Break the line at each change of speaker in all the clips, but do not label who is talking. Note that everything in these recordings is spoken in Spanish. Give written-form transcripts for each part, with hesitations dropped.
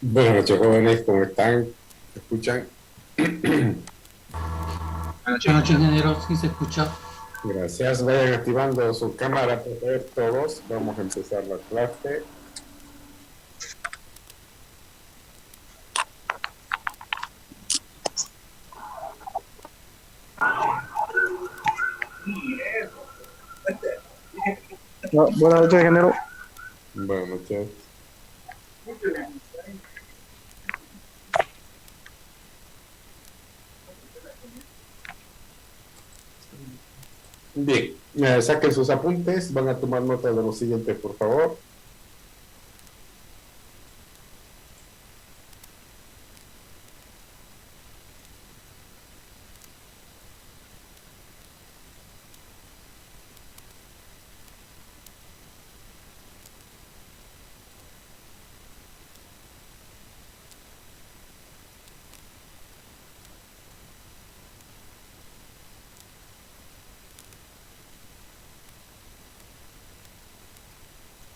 Buenas noches, jóvenes, ¿cómo están? ¿Me escuchan?
Buenas noches,
Buenas noches,
ingeniero.
ingeniero. Sí se escucha.
Gracias. Vayan activando su cámara, por favor, todos. Vamos a empezar la clase.
Buenas noches, ingeniero.
Buenas noches. Bien, saquen sus apuntes. Van a tomar nota de lo siguiente, por favor.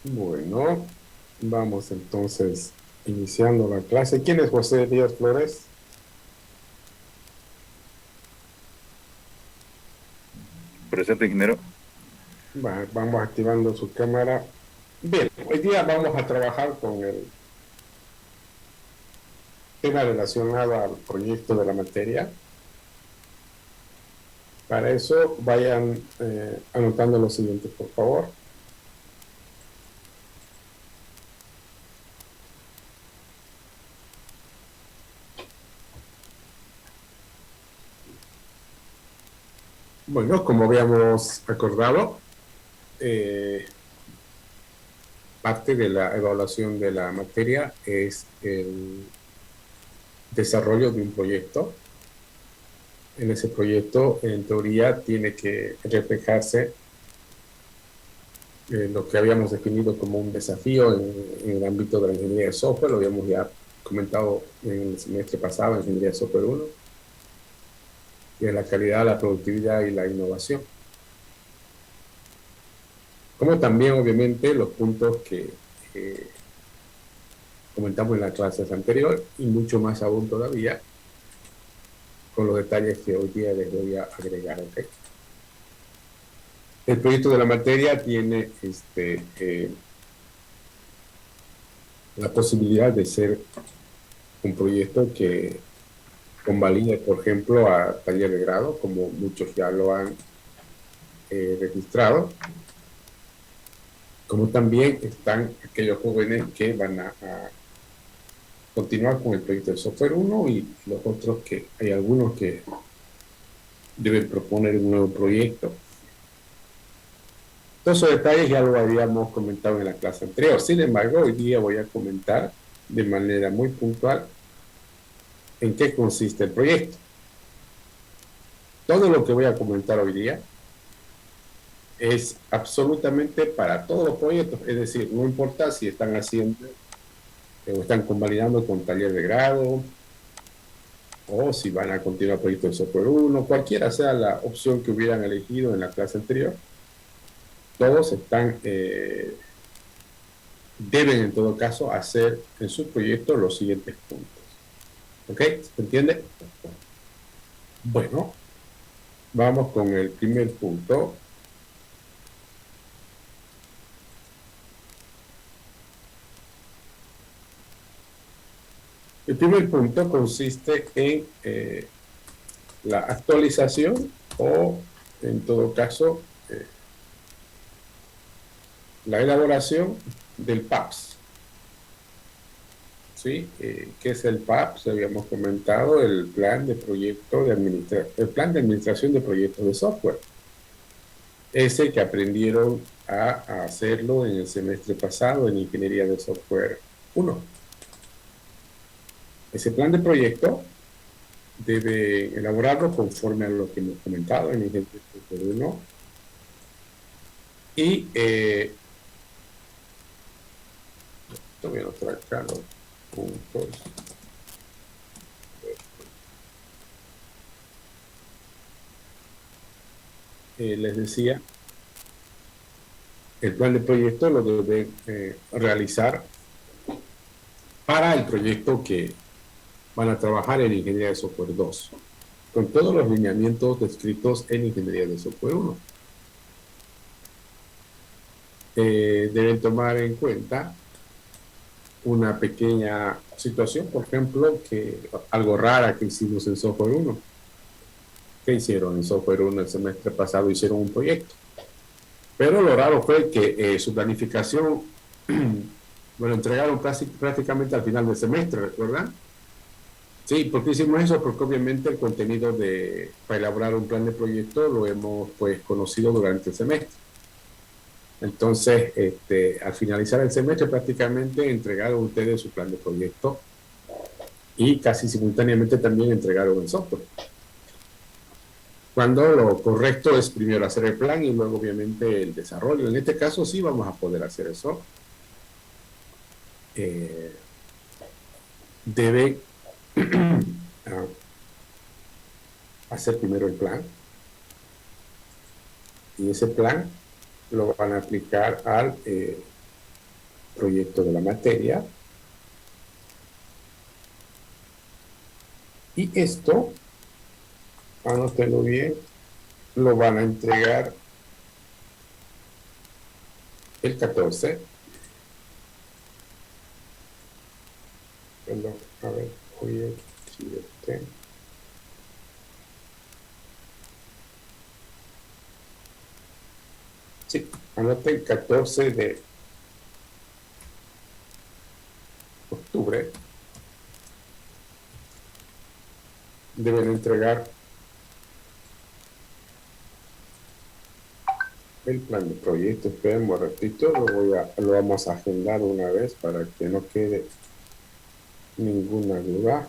Bueno, vamos entonces iniciando la clase. ¿Quién es José Díaz Flores?
Presente, ingeniero.
Vamos activando su cámara. Bien, hoy día vamos a trabajar con el tema relacionado al proyecto de la materia. Para eso, vayan anotando lo siguiente, por favor. Bueno, como habíamos acordado, parte de la evaluación de la materia es el desarrollo de un proyecto. En ese proyecto, en teoría, tiene que reflejarse lo que habíamos definido como un desafío en el ámbito de la ingeniería de software. Lo habíamos ya comentado en el semestre pasado, en ingeniería de software 1, que es la calidad, la productividad y la innovación. Como también, obviamente, los puntos que comentamos en las clases anteriores y mucho más aún todavía con los detalles que hoy día les voy a agregar. ¿Okay? El proyecto de la materia tiene la posibilidad de ser un proyecto que convalide, por ejemplo, a taller de grado, como muchos ya lo han registrado, como también están aquellos jóvenes que van a continuar con el proyecto de software 1 y los otros que hay algunos que deben proponer un nuevo proyecto. Todos esos detalles ya lo habíamos comentado en la clase anterior. Sin embargo, hoy día voy a comentar de manera muy puntual en qué consiste el proyecto. Todo lo que voy a comentar hoy día es absolutamente para todos los proyectos, es decir, no importa si están haciendo o están convalidando con taller de grado o si van a continuar el proyecto de software 1, cualquiera sea la opción que hubieran elegido en la clase anterior, todos deben en todo caso hacer en su proyecto los siguientes puntos. ¿Ok? ¿Se entiende? Bueno, vamos con el primer punto. El primer punto consiste en la actualización o, en todo caso, la elaboración del PAPS. ¿Sí? ¿Qué es el PAPS? Habíamos comentado el plan de proyecto el plan de administración de proyectos de software. Ese que aprendieron a hacerlo en el semestre pasado en Ingeniería de Software 1. Ese plan de proyecto debe elaborarlo conforme a lo que hemos comentado en Ingeniería de Software 1 y voy a anotar acá los puntos. Les decía, el plan de proyecto lo debe realizar para el proyecto que van a trabajar en Ingeniería de Software 2, con todos los lineamientos descritos en Ingeniería de Software 1. Deben tomar en cuenta una pequeña situación, por ejemplo, que algo rara que hicimos en Software 1. ¿Qué hicieron en Software 1 el semestre pasado? Hicieron un proyecto. Pero lo raro fue que su planificación, bueno, entregaron prácticamente al final del semestre, ¿recuerdan? Sí, ¿por qué hicimos eso? Porque obviamente el contenido para elaborar un plan de proyecto lo hemos pues conocido durante el semestre. Entonces, al finalizar el semestre prácticamente entregaron ustedes su plan de proyecto y casi simultáneamente también entregaron el software. Cuando lo correcto es primero hacer el plan y luego obviamente el desarrollo. En este caso sí vamos a poder hacer eso. Debe hacer primero el plan y ese plan lo van a aplicar al proyecto de la materia. Y esto, anótenlo bien, lo van a entregar el 14. Perdón, a ver, hoy es 7. Sí, anoten el 14 de octubre. Deben entregar el plan de proyecto. Esperen un ratito, lo vamos a agendar una vez para que no quede ninguna duda.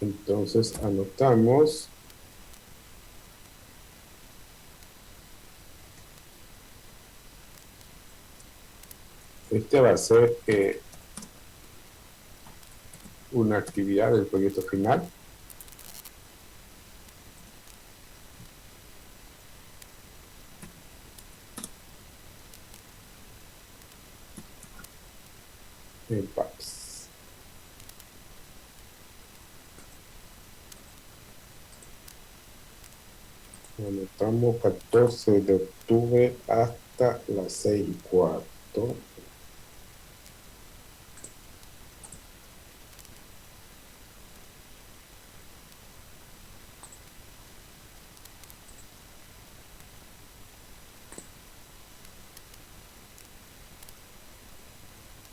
Entonces anotamos va a ser una actividad del proyecto final. En PAPS. Anotamos 14 de octubre hasta las 6:15.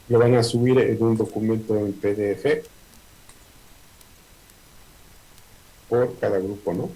Lo van a subir en un documento en PDF por cada grupo, ¿no?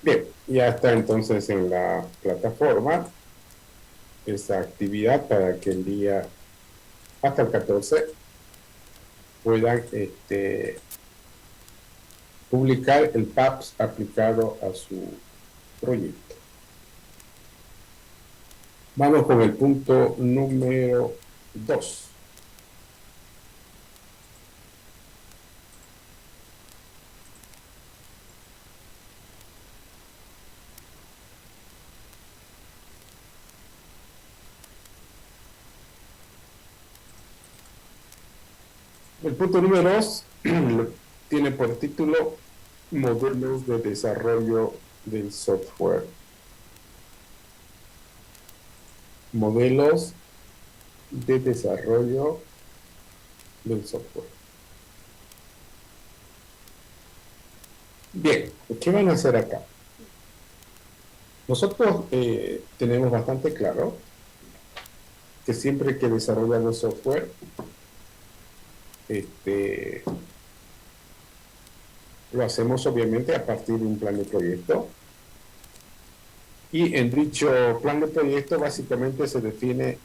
Bien, ya está entonces en la plataforma esa actividad para que el día hasta el 14 puedan publicar el PAPS aplicado a su proyecto. Vamos con el punto número 2. El punto número 2 tiene por título Modelos de desarrollo del software. Modelos de desarrollo del software. Bien, ¿qué van a hacer acá? Nosotros tenemos bastante claro que siempre que desarrollamos Lo hacemos obviamente a partir de un plan de proyecto. Y en dicho plan de proyecto básicamente se define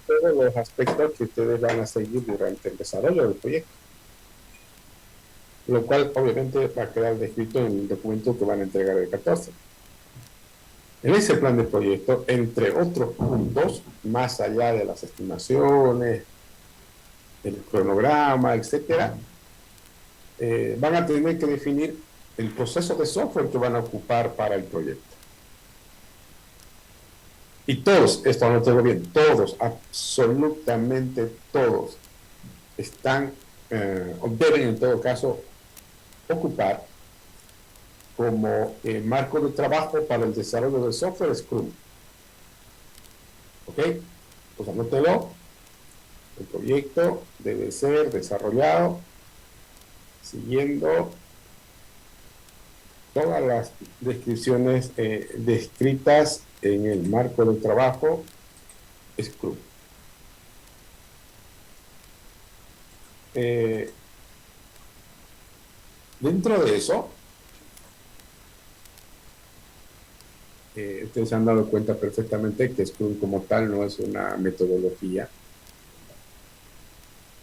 todos los aspectos que ustedes van a seguir durante el desarrollo del proyecto. Lo cual obviamente va a quedar descrito en el documento que van a entregar el 14. En ese plan de proyecto, entre otros puntos, más allá de las estimaciones, el cronograma, etcétera, van a tener que definir el proceso de software que van a ocupar para el proyecto. Y todos, esto no tengo bien, todos, absolutamente todos, están, o deben en todo caso, ocupar como marco de trabajo para el desarrollo del software Scrum. ¿Ok? Pues anótelo. El proyecto debe ser desarrollado siguiendo todas las descripciones descritas en el marco de trabajo Scrum. Dentro de eso, ustedes se han dado cuenta perfectamente que Scrum como tal no es una metodología.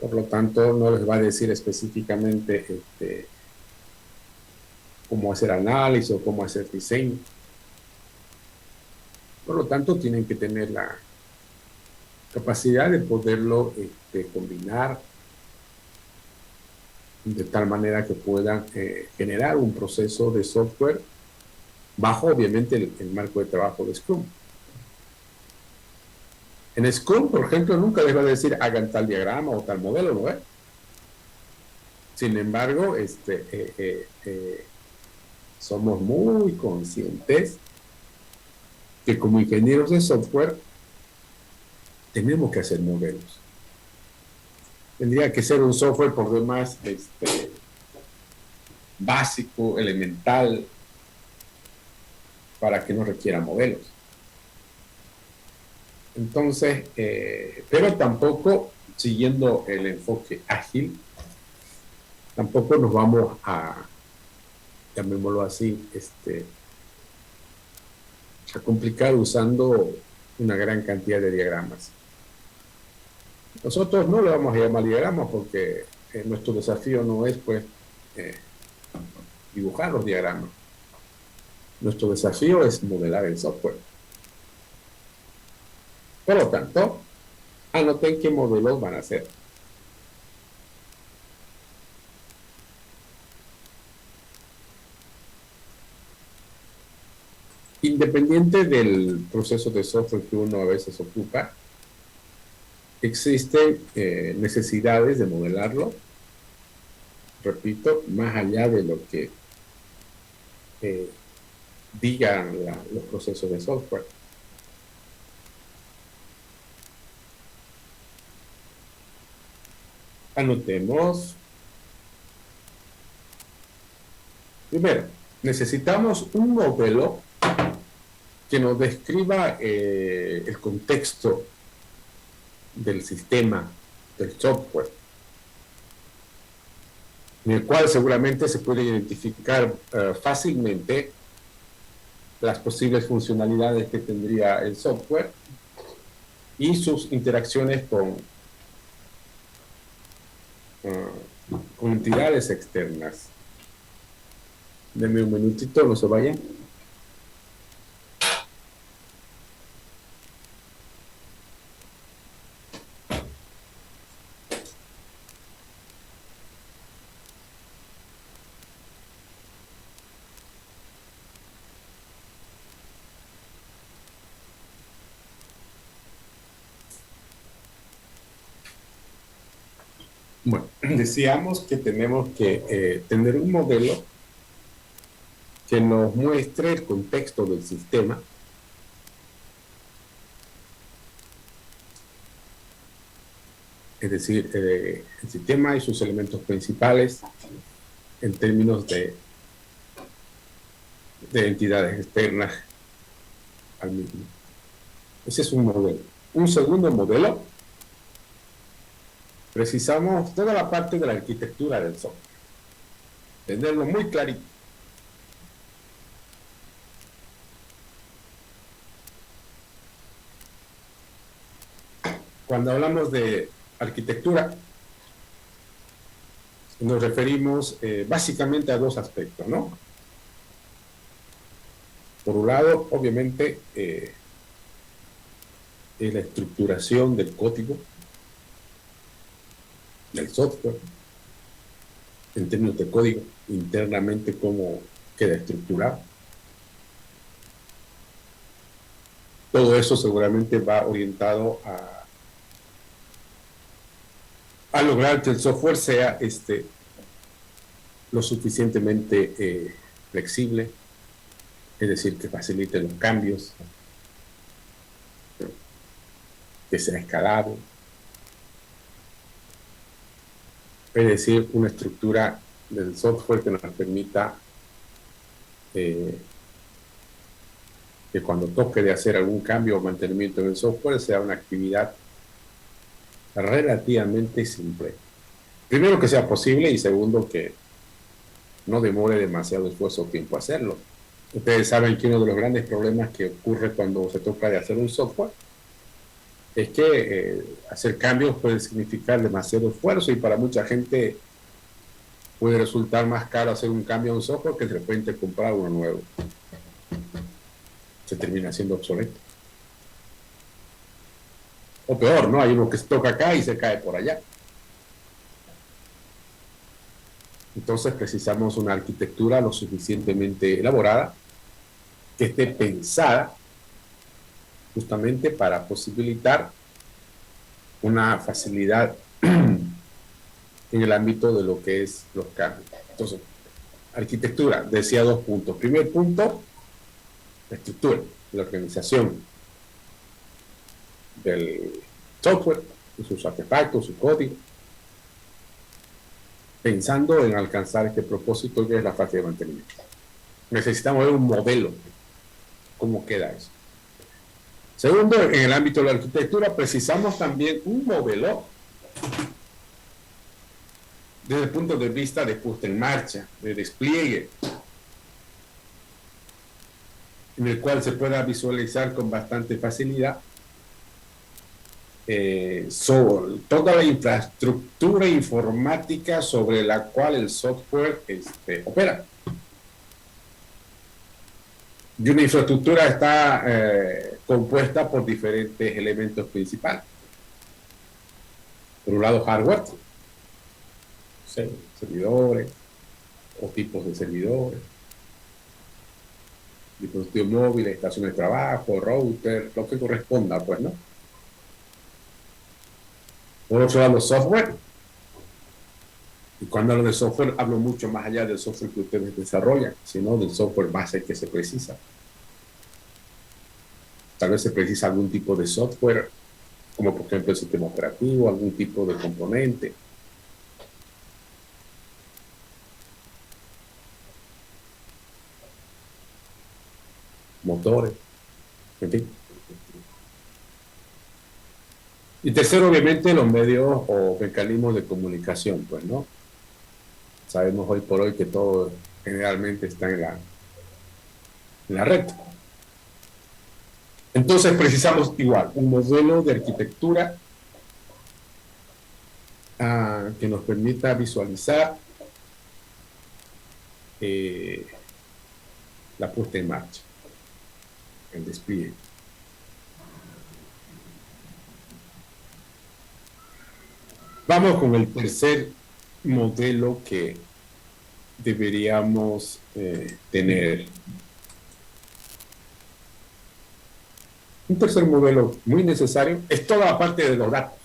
Por lo tanto, no les va a decir específicamente cómo hacer análisis o cómo hacer diseño. Por lo tanto, tienen que tener la capacidad de poderlo combinar de tal manera que puedan generar un proceso de software bajo, obviamente, el marco de trabajo de Scrum. En Scrum, por ejemplo, nunca les va a decir hagan tal diagrama o tal modelo, ¿no? Sin embargo, somos muy conscientes que como ingenieros de software tenemos que hacer modelos. Tendría que ser un software por demás básico, elemental, para que no requiera modelos. Entonces, pero tampoco, siguiendo el enfoque ágil, tampoco nos vamos a, llamémoslo así, a complicar usando una gran cantidad de diagramas. Nosotros no le vamos a llamar diagramas porque nuestro desafío no es, pues, dibujar los diagramas. Nuestro desafío es modelar el software. Por lo tanto, anoten qué modelos van a hacer. Independiente del proceso de software que uno a veces ocupa, existen necesidades de modelarlo, repito, más allá de lo que digan los procesos de software. Anotemos. Primero, necesitamos un modelo que nos describa el contexto del sistema, del software, en el cual seguramente se puede identificar fácilmente las posibles funcionalidades que tendría el software y sus interacciones con entidades externas. Denme un minutito, no se vayan. Bueno, decíamos que tenemos que tener un modelo que nos muestre el contexto del sistema, es decir, el sistema y sus elementos principales en términos de entidades externas al mismo. Ese es un modelo. Un segundo modelo, precisamos toda la parte de la arquitectura del software. tenerlo muy clarito. Cuando hablamos de arquitectura, nos referimos básicamente a dos aspectos, ¿no? Por un lado, obviamente, la estructuración del código, del software, en términos de código, internamente cómo queda estructurado. Todo eso seguramente va orientado a lograr que el software sea lo suficientemente flexible, es decir, que facilite los cambios, que sea escalable, es decir, una estructura del software que nos permita que cuando toque de hacer algún cambio o mantenimiento en el software sea una actividad relativamente simple. Primero, que sea posible, y segundo, que no demore demasiado esfuerzo o tiempo hacerlo. Ustedes saben que uno de los grandes problemas que ocurre cuando se toca de hacer un software es que hacer cambios puede significar demasiado esfuerzo, y para mucha gente puede resultar más caro hacer un cambio a un software que de repente comprar uno nuevo. Se termina siendo obsoleto. O peor, ¿no? Hay uno que se toca acá y se cae por allá. Entonces precisamos una arquitectura lo suficientemente elaborada, que esté pensada justamente para posibilitar una facilidad en el ámbito de lo que es los cambios. Entonces, arquitectura, decía 2 puntos. Primer punto, la estructura, la organización del software, de sus artefactos, su código, pensando en alcanzar este propósito que es la fase de mantenimiento. Necesitamos ver un modelo, cómo queda eso. Segundo, en el ámbito de la arquitectura precisamos también un modelo desde el punto de vista de puesta en marcha, de despliegue, en el cual se pueda visualizar con bastante facilidad sobre toda la infraestructura informática sobre la cual el software opera. Y una infraestructura está compuesta por diferentes elementos principales. Por un lado, hardware, servidores o tipos de servidores, dispositivos móviles, estaciones de trabajo, router, lo que corresponda, pues, ¿no? Por otro lado, software. Y cuando hablo de software, hablo mucho más allá del software que ustedes desarrollan, sino del software base que se precisa. Tal vez se precisa algún tipo de software, como por ejemplo el sistema operativo, algún tipo de componente. Motores, en fin. Y tercero, obviamente, los medios o mecanismos de comunicación, pues, ¿no? Sabemos hoy por hoy que todo generalmente está en la red. Entonces precisamos igual un modelo de arquitectura que nos permita visualizar la puesta en marcha, el despliegue. Vamos con el tercer modelo que deberíamos tener. Un tercer modelo muy necesario es toda la parte de los datos.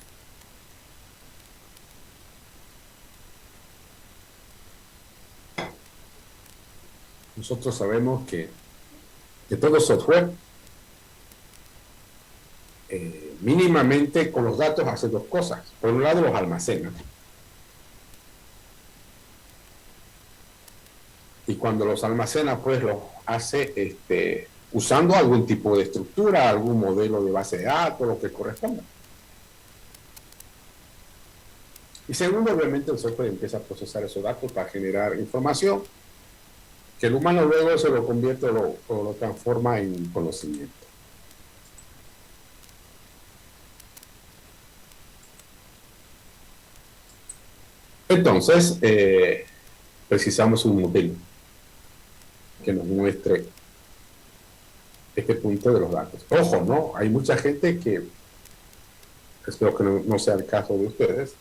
Nosotros sabemos que todo software mínimamente con los datos hace dos cosas. Por un lado, los almacena. Y cuando los almacena, pues los hace usando algún tipo de estructura, algún modelo de base de datos, lo que corresponda. Y segundo, obviamente el software empieza a procesar esos datos para generar información que el humano luego se lo convierte o lo transforma en conocimiento. Entonces, precisamos un modelo que nos muestre este punto de los datos. Ojo, ¿no? Hay mucha gente que, espero que no sea el caso de ustedes,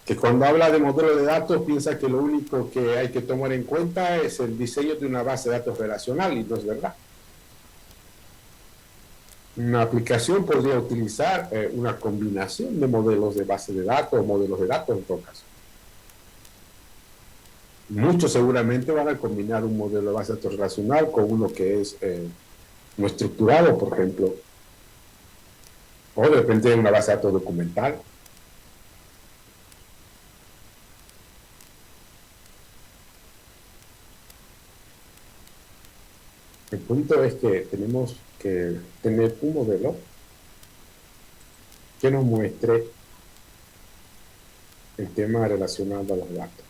que cuando habla de modelo de datos piensa que lo único que hay que tomar en cuenta es el diseño de una base de datos relacional, y no es verdad. Una aplicación podría utilizar una combinación de modelos de base de datos o modelos de datos en todo caso. Muchos seguramente van a combinar un modelo de base de datos relacional con uno que es no estructurado, por ejemplo, o de repente una base de datos documental. El punto es que tenemos que tener un modelo que nos muestre el tema relacionado a los datos.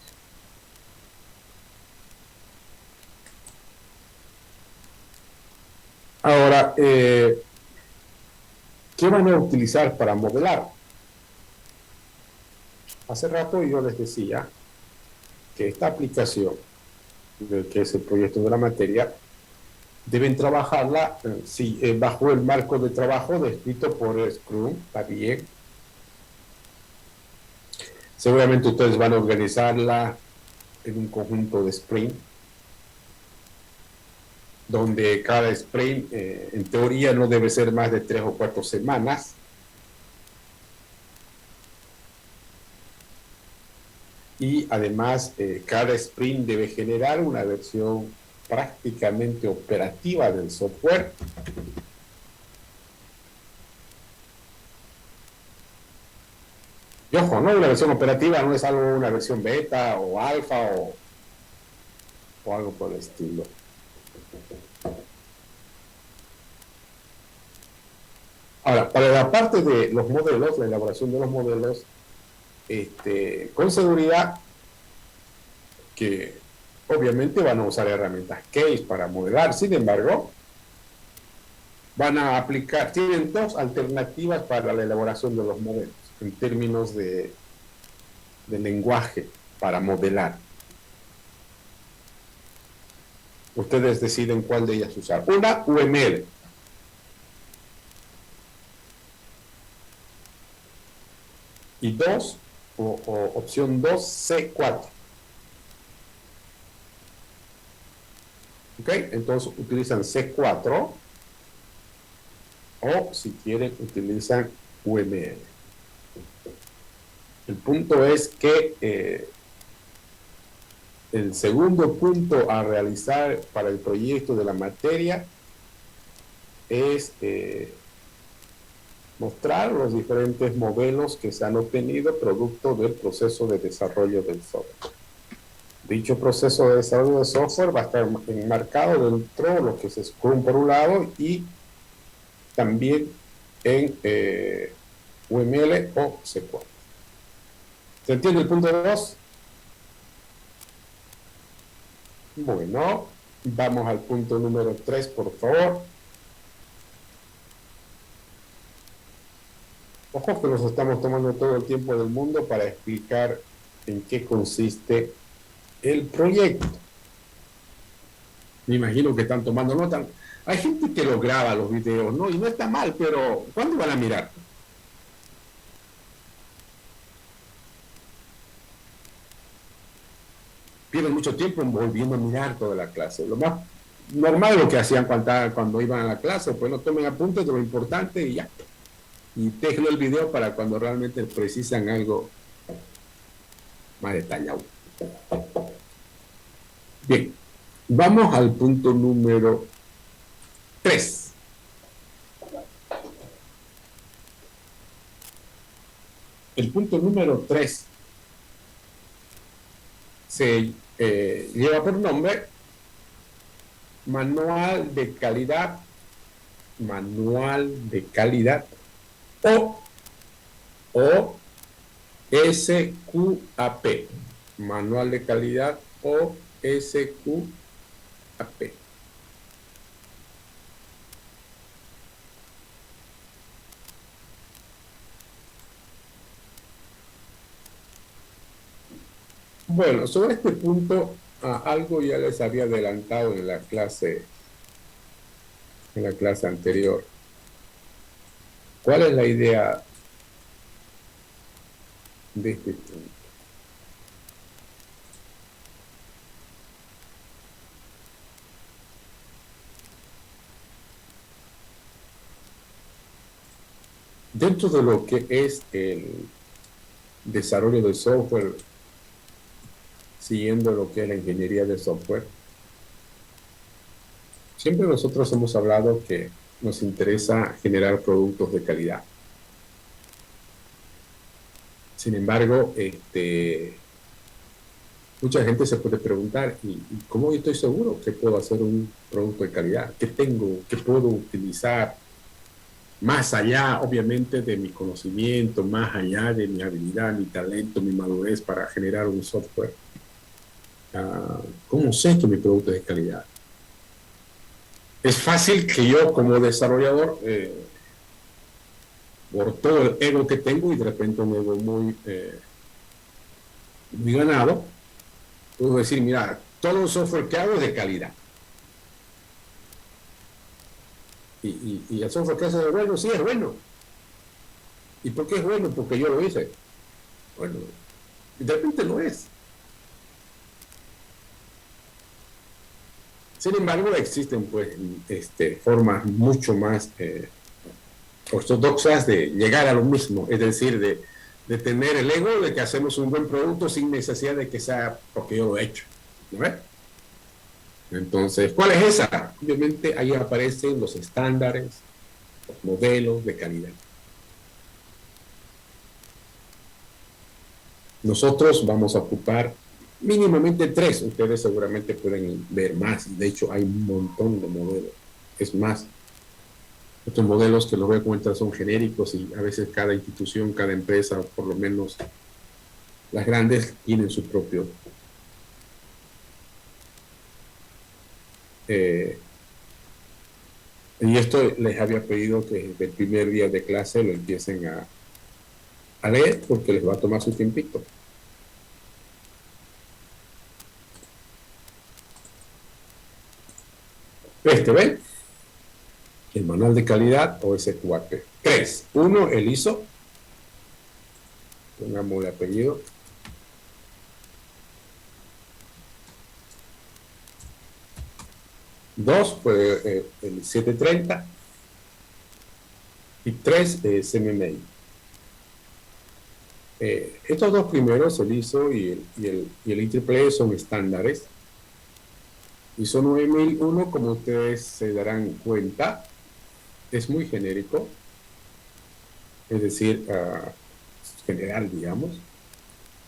Ahora, ¿qué van a utilizar para modelar? Hace rato yo les decía que esta aplicación, que es el proyecto de la materia, deben trabajarla bajo el marco de trabajo descrito por Scrum, está bien. Seguramente ustedes van a organizarla en un conjunto de sprint, donde cada sprint, en teoría, no debe ser más de 3 o 4 semanas. Y además, cada sprint debe generar una versión prácticamente operativa del software. Y ojo, ¿no? Una versión operativa no es algo, una versión beta o alfa o algo por el estilo. Ahora, para la parte de los modelos, la elaboración de los modelos, con seguridad que obviamente van a usar herramientas Case para modelar. Sin embargo, van a aplicar, tienen dos alternativas para la elaboración de los modelos en términos de lenguaje para modelar. Ustedes deciden cuál de ellas usar. Una, UML. Y dos, opción 2, C4. ¿Ok? Entonces utilizan C4 o si quieren utilizan UML. El punto es que el segundo punto a realizar para el proyecto de la materia es mostrar los diferentes modelos que se han obtenido producto del proceso de desarrollo del software. Dicho proceso de desarrollo del software va a estar enmarcado dentro de lo que es Scrum por un lado y también en UML o C4. ¿Se entiende el punto 2? Bueno, vamos al punto número 3, por favor. Ojo que nos estamos tomando todo el tiempo del mundo para explicar en qué consiste el proyecto. Me imagino que están tomando nota. Hay gente que lo graba los videos, ¿no? Y no está mal, pero ¿cuándo van a mirar? Pierden mucho tiempo volviendo a mirar toda la clase. Lo más normal es lo que hacían cuando iban a la clase, pues no tomen apuntes de lo importante y ya. Y déjenlo el video para cuando realmente precisan algo más detallado. Bien, vamos al punto número 3. El punto número 3 se lleva por nombre Manual de Calidad, o SQAP, manual de calidad o SQAP. Bueno, sobre este punto, algo ya les había adelantado en la clase anterior. ¿Cuál es la idea de este punto? Dentro de lo que es el desarrollo de software, siguiendo lo que es la ingeniería de software, siempre nosotros hemos hablado que nos interesa generar productos de calidad. Sin embargo, mucha gente se puede preguntar, ¿y cómo estoy seguro que puedo hacer un producto de calidad? ¿Qué tengo? ¿Qué puedo utilizar? Más allá, obviamente, de mi conocimiento, más allá de mi habilidad, mi talento, mi madurez para generar un software. ¿Cómo sé que mi producto es de calidad? Es fácil que yo, como desarrollador, por todo el ego que tengo y de repente un ego muy ganado, puedo decir, mira, todo el software que hago es de calidad. Y el software que hace es bueno, sí es bueno. ¿Y por qué es bueno? Porque yo lo hice. Bueno, de repente no es. Sin embargo, existen pues formas mucho más ortodoxas de llegar a lo mismo, es decir, de tener el ego de que hacemos un buen producto sin necesidad de que sea porque yo lo he hecho. ¿No ves? Entonces, ¿cuál es esa? Obviamente ahí aparecen los estándares, los modelos de calidad. Nosotros vamos a ocupar mínimamente 3. Ustedes seguramente pueden ver más. De hecho, hay un montón de modelos. Es más, estos modelos que los voy a comentar son genéricos y a veces cada institución, cada empresa, por lo menos las grandes, tienen su propio. Y esto les había pedido que desde el primer día de clase lo empiecen a leer porque les va a tomar su tiempito. ¿Ven? El manual de calidad o SQAP. 3. 1, el ISO. Pongamos el apellido. 2, pues el 730. Y 3, CMMI. Estos dos primeros, el ISO y el IEEE, son estándares. ISO 9001, como ustedes se darán cuenta, es muy genérico, es decir, general, digamos.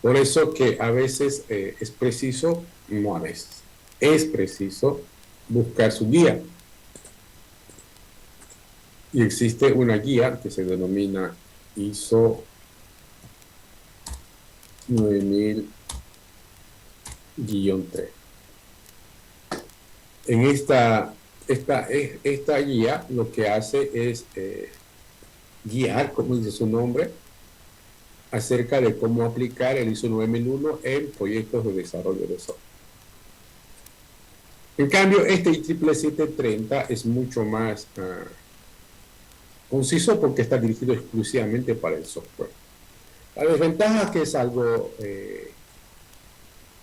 Por eso que a veces es preciso, no a veces, es preciso buscar su guía. Y existe una guía que se denomina ISO 9000-3. En esta guía lo que hace es guiar, como dice su nombre, acerca de cómo aplicar el ISO 9001 en proyectos de desarrollo de software. En cambio, este IEEE 730 es mucho más conciso porque está dirigido exclusivamente para el software. La desventaja es que es algo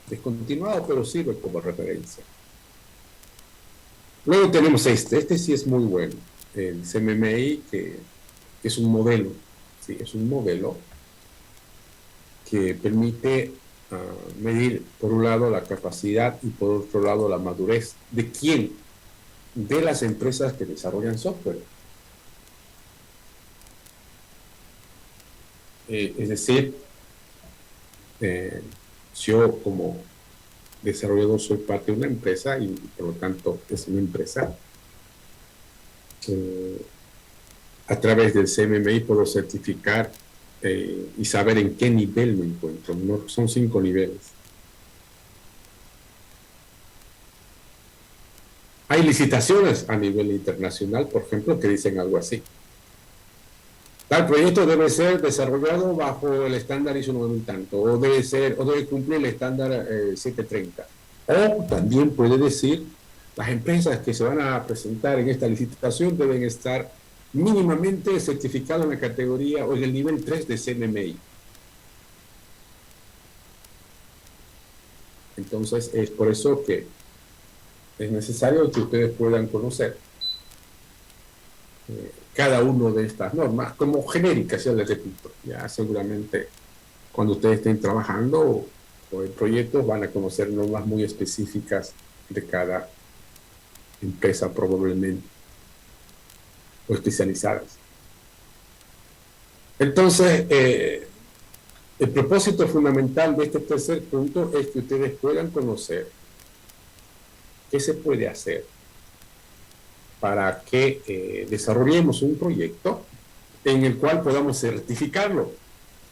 descontinuado, pero sirve como referencia. Luego tenemos este sí es muy bueno, el CMMI, que es un modelo, ¿sí? Es un modelo que permite medir, por un lado, la capacidad y por otro lado, la madurez. ¿De quién? De las empresas que desarrollan software. Es decir, yo como desarrollador soy parte de una empresa y por lo tanto es una empresa. A través del CMMI puedo certificar y saber en qué nivel me encuentro. No, son 5 niveles. Hay licitaciones a nivel internacional, por ejemplo, que dicen algo así. Tal proyecto debe ser desarrollado bajo el estándar ISO 9000 tanto, o debe cumplir el estándar 730. O también puede decir, las empresas que se van a presentar en esta licitación deben estar mínimamente certificadas en la categoría o en el nivel 3 de CMMI. Entonces, es por eso que es necesario que ustedes puedan conocer cada una de estas normas, como genéricas, ya les repito. Ya seguramente cuando ustedes estén trabajando o en proyectos van a conocer normas muy específicas de cada empresa probablemente, o especializadas. Entonces, el propósito fundamental de este tercer punto es que ustedes puedan conocer qué se puede hacer para que desarrollemos un proyecto en el cual podamos certificarlo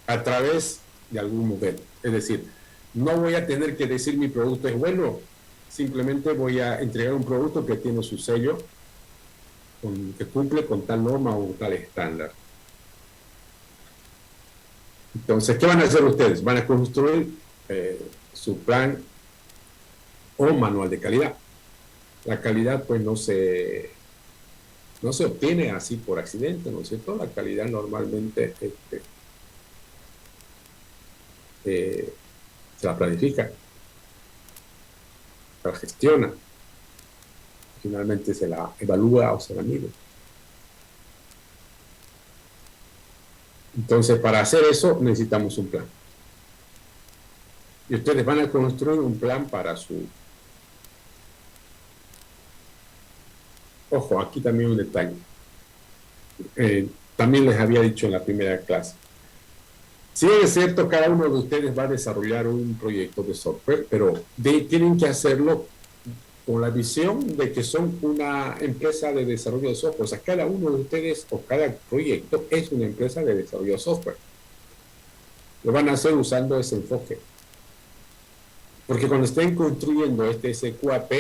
a través de algún modelo. Es decir, no voy a tener que decir mi producto es bueno, simplemente voy a entregar un producto que tiene su sello, que cumple con tal norma o tal estándar. Entonces, ¿qué van a hacer ustedes? Van a construir su plan o manual de calidad. La calidad pues no se obtiene así por accidente, ¿no es cierto? La calidad normalmente se la planifica, se la gestiona, finalmente se la evalúa o se la mide. Entonces, para hacer eso necesitamos un plan. Y ustedes van a construir un plan para su... Ojo, aquí también un detalle. También les había dicho en la primera clase. Si es cierto, cada uno de ustedes va a desarrollar un proyecto de software, pero tienen que hacerlo con la visión de que son una empresa de desarrollo de software. O sea, cada uno de ustedes o cada proyecto es una empresa de desarrollo de software. Lo van a hacer usando ese enfoque. Porque cuando estén construyendo este SQAP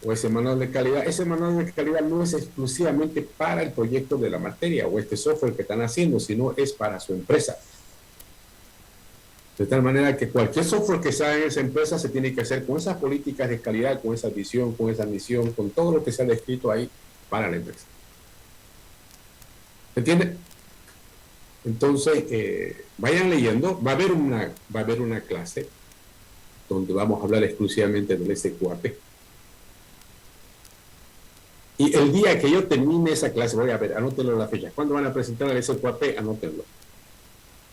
o ese manual de calidad, ese manual de calidad no es exclusivamente para el proyecto de la materia o este software que están haciendo, sino es para su empresa. De tal manera que cualquier software que sea en esa empresa se tiene que hacer con esas políticas de calidad, con esa visión, con esa misión, con todo lo que se ha descrito ahí para la empresa. ¿Se entiende? Entonces, vayan leyendo. Va a haber una clase donde vamos a hablar exclusivamente del SQAP. Y el día que yo termine esa clase, voy a ver, anótenlo la fecha. ¿Cuándo van a presentar el SQAP? Anótenlo.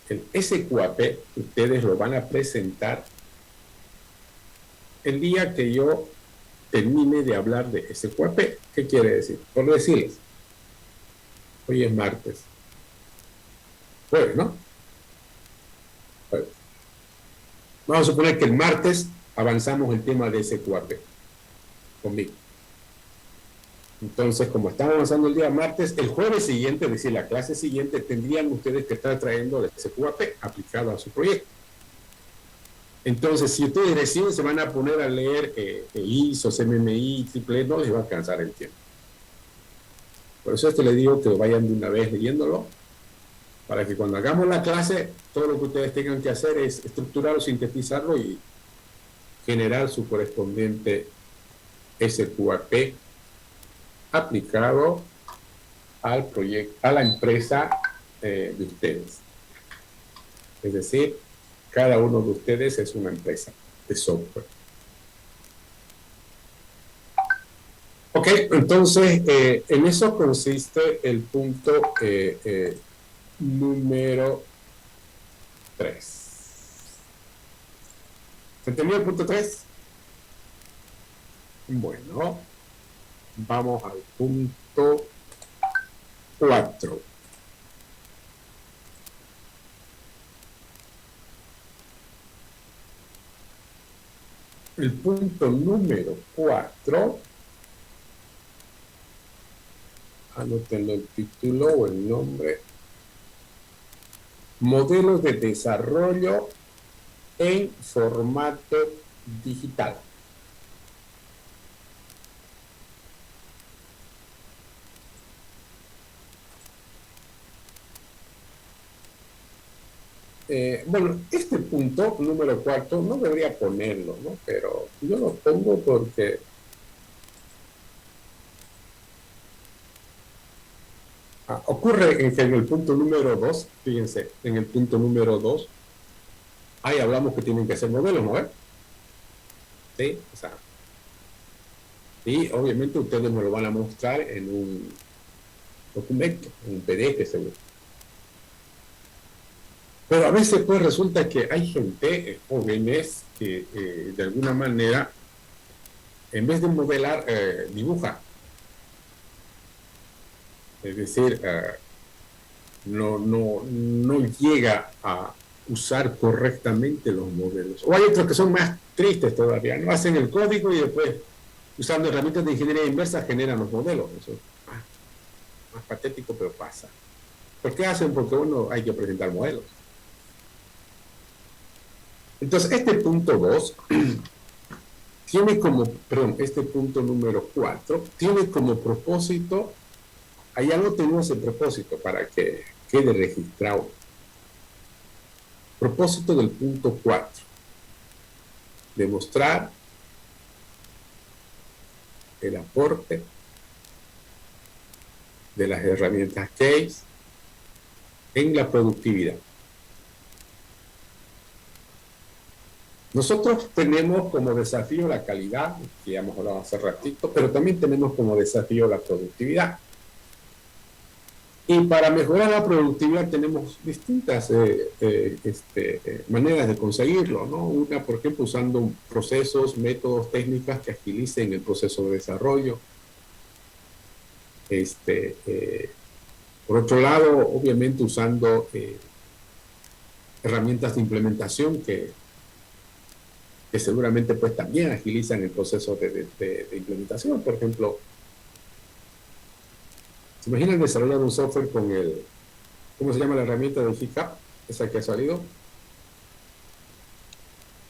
El SQAP ustedes lo van a presentar el día que yo termine de hablar de SQAP. ¿Qué quiere decir? Por decirles, hoy es martes. Jueves, ¿no? Jueves. Vamos a suponer que el martes avanzamos el tema de SQAP conmigo. Entonces, como estamos avanzando el día martes, el jueves siguiente, es decir, la clase siguiente, tendrían ustedes que estar trayendo el SQAP aplicado a su proyecto. Entonces, si ustedes recién se van a poner a leer ISO, CMMI, triple, no les va a alcanzar el tiempo. Por eso les digo que vayan de una vez leyéndolo, para que cuando hagamos la clase, todo lo que ustedes tengan que hacer es estructurarlo, sintetizarlo y generar su correspondiente SQAP aplicado al proyecto, a la empresa de ustedes. Es decir, cada uno de ustedes es una empresa de software. Ok, entonces en eso consiste el punto número 3. ¿Se entendió el punto 3? Bueno, vamos al punto 4. El punto número 4, anótenlo el título o el nombre. modelos de desarrollo en formato digital. Bueno, este punto, número 4, no debería ponerlo, ¿no? Pero yo lo pongo porque ocurre en el punto número 2, fíjense, en el punto número 2, ahí hablamos que tienen que ser modelos, ¿no? Sí, o sea, y obviamente ustedes me lo van a mostrar en un documento, en un PDF seguro. Pero a veces pues resulta que hay gente, jóvenes, que de alguna manera, en vez de modelar, dibuja. Es decir, no llega a usar correctamente los modelos. O hay otros que son más tristes todavía, no hacen el código y después, usando herramientas de ingeniería inversa, generan los modelos. Eso es más patético, pero pasa. ¿Por qué hacen? Porque uno hay que presentar modelos. Entonces, este punto 2 tiene como, perdón, este punto número 4 tiene como propósito, allá no tenemos el propósito para que quede registrado. Propósito del punto 4, demostrar el aporte de las herramientas CASE en la productividad. Nosotros tenemos como desafío la calidad, que ya hemos hablado hace ratito, pero también tenemos como desafío la productividad. Y para mejorar la productividad tenemos distintas maneras de conseguirlo, ¿no? Una, por ejemplo, usando procesos, métodos, técnicas que agilicen el proceso de desarrollo. Por otro lado, obviamente usando herramientas de implementación que seguramente pues también agilizan el proceso de implementación. Por ejemplo, ¿se imaginan desarrollar un software con ¿cómo se llama la herramienta de GitHub? Esa que ha salido.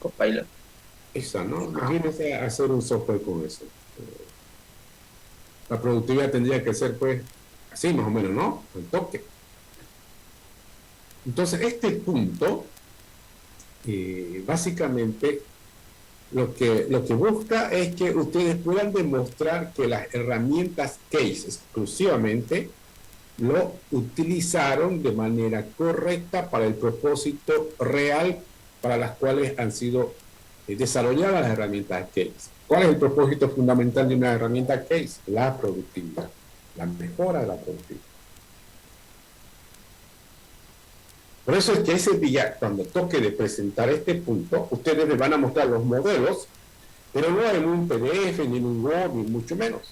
Copilot.
Esa, ¿no? Imagínense hacer un software con eso. La productividad tendría que ser, pues, así más o menos, ¿no? Al toque. Entonces, este punto, básicamente, lo que busca es que ustedes puedan demostrar que las herramientas CASE exclusivamente lo utilizaron de manera correcta para el propósito real para las cuales han sido desarrolladas las herramientas CASE. ¿Cuál es el propósito fundamental de una herramienta CASE? La productividad, la mejora de la productividad. Por eso es que ese día, cuando toque de presentar este punto, ustedes les van a mostrar los modelos, pero no en un PDF, ni en un Word, ni mucho menos.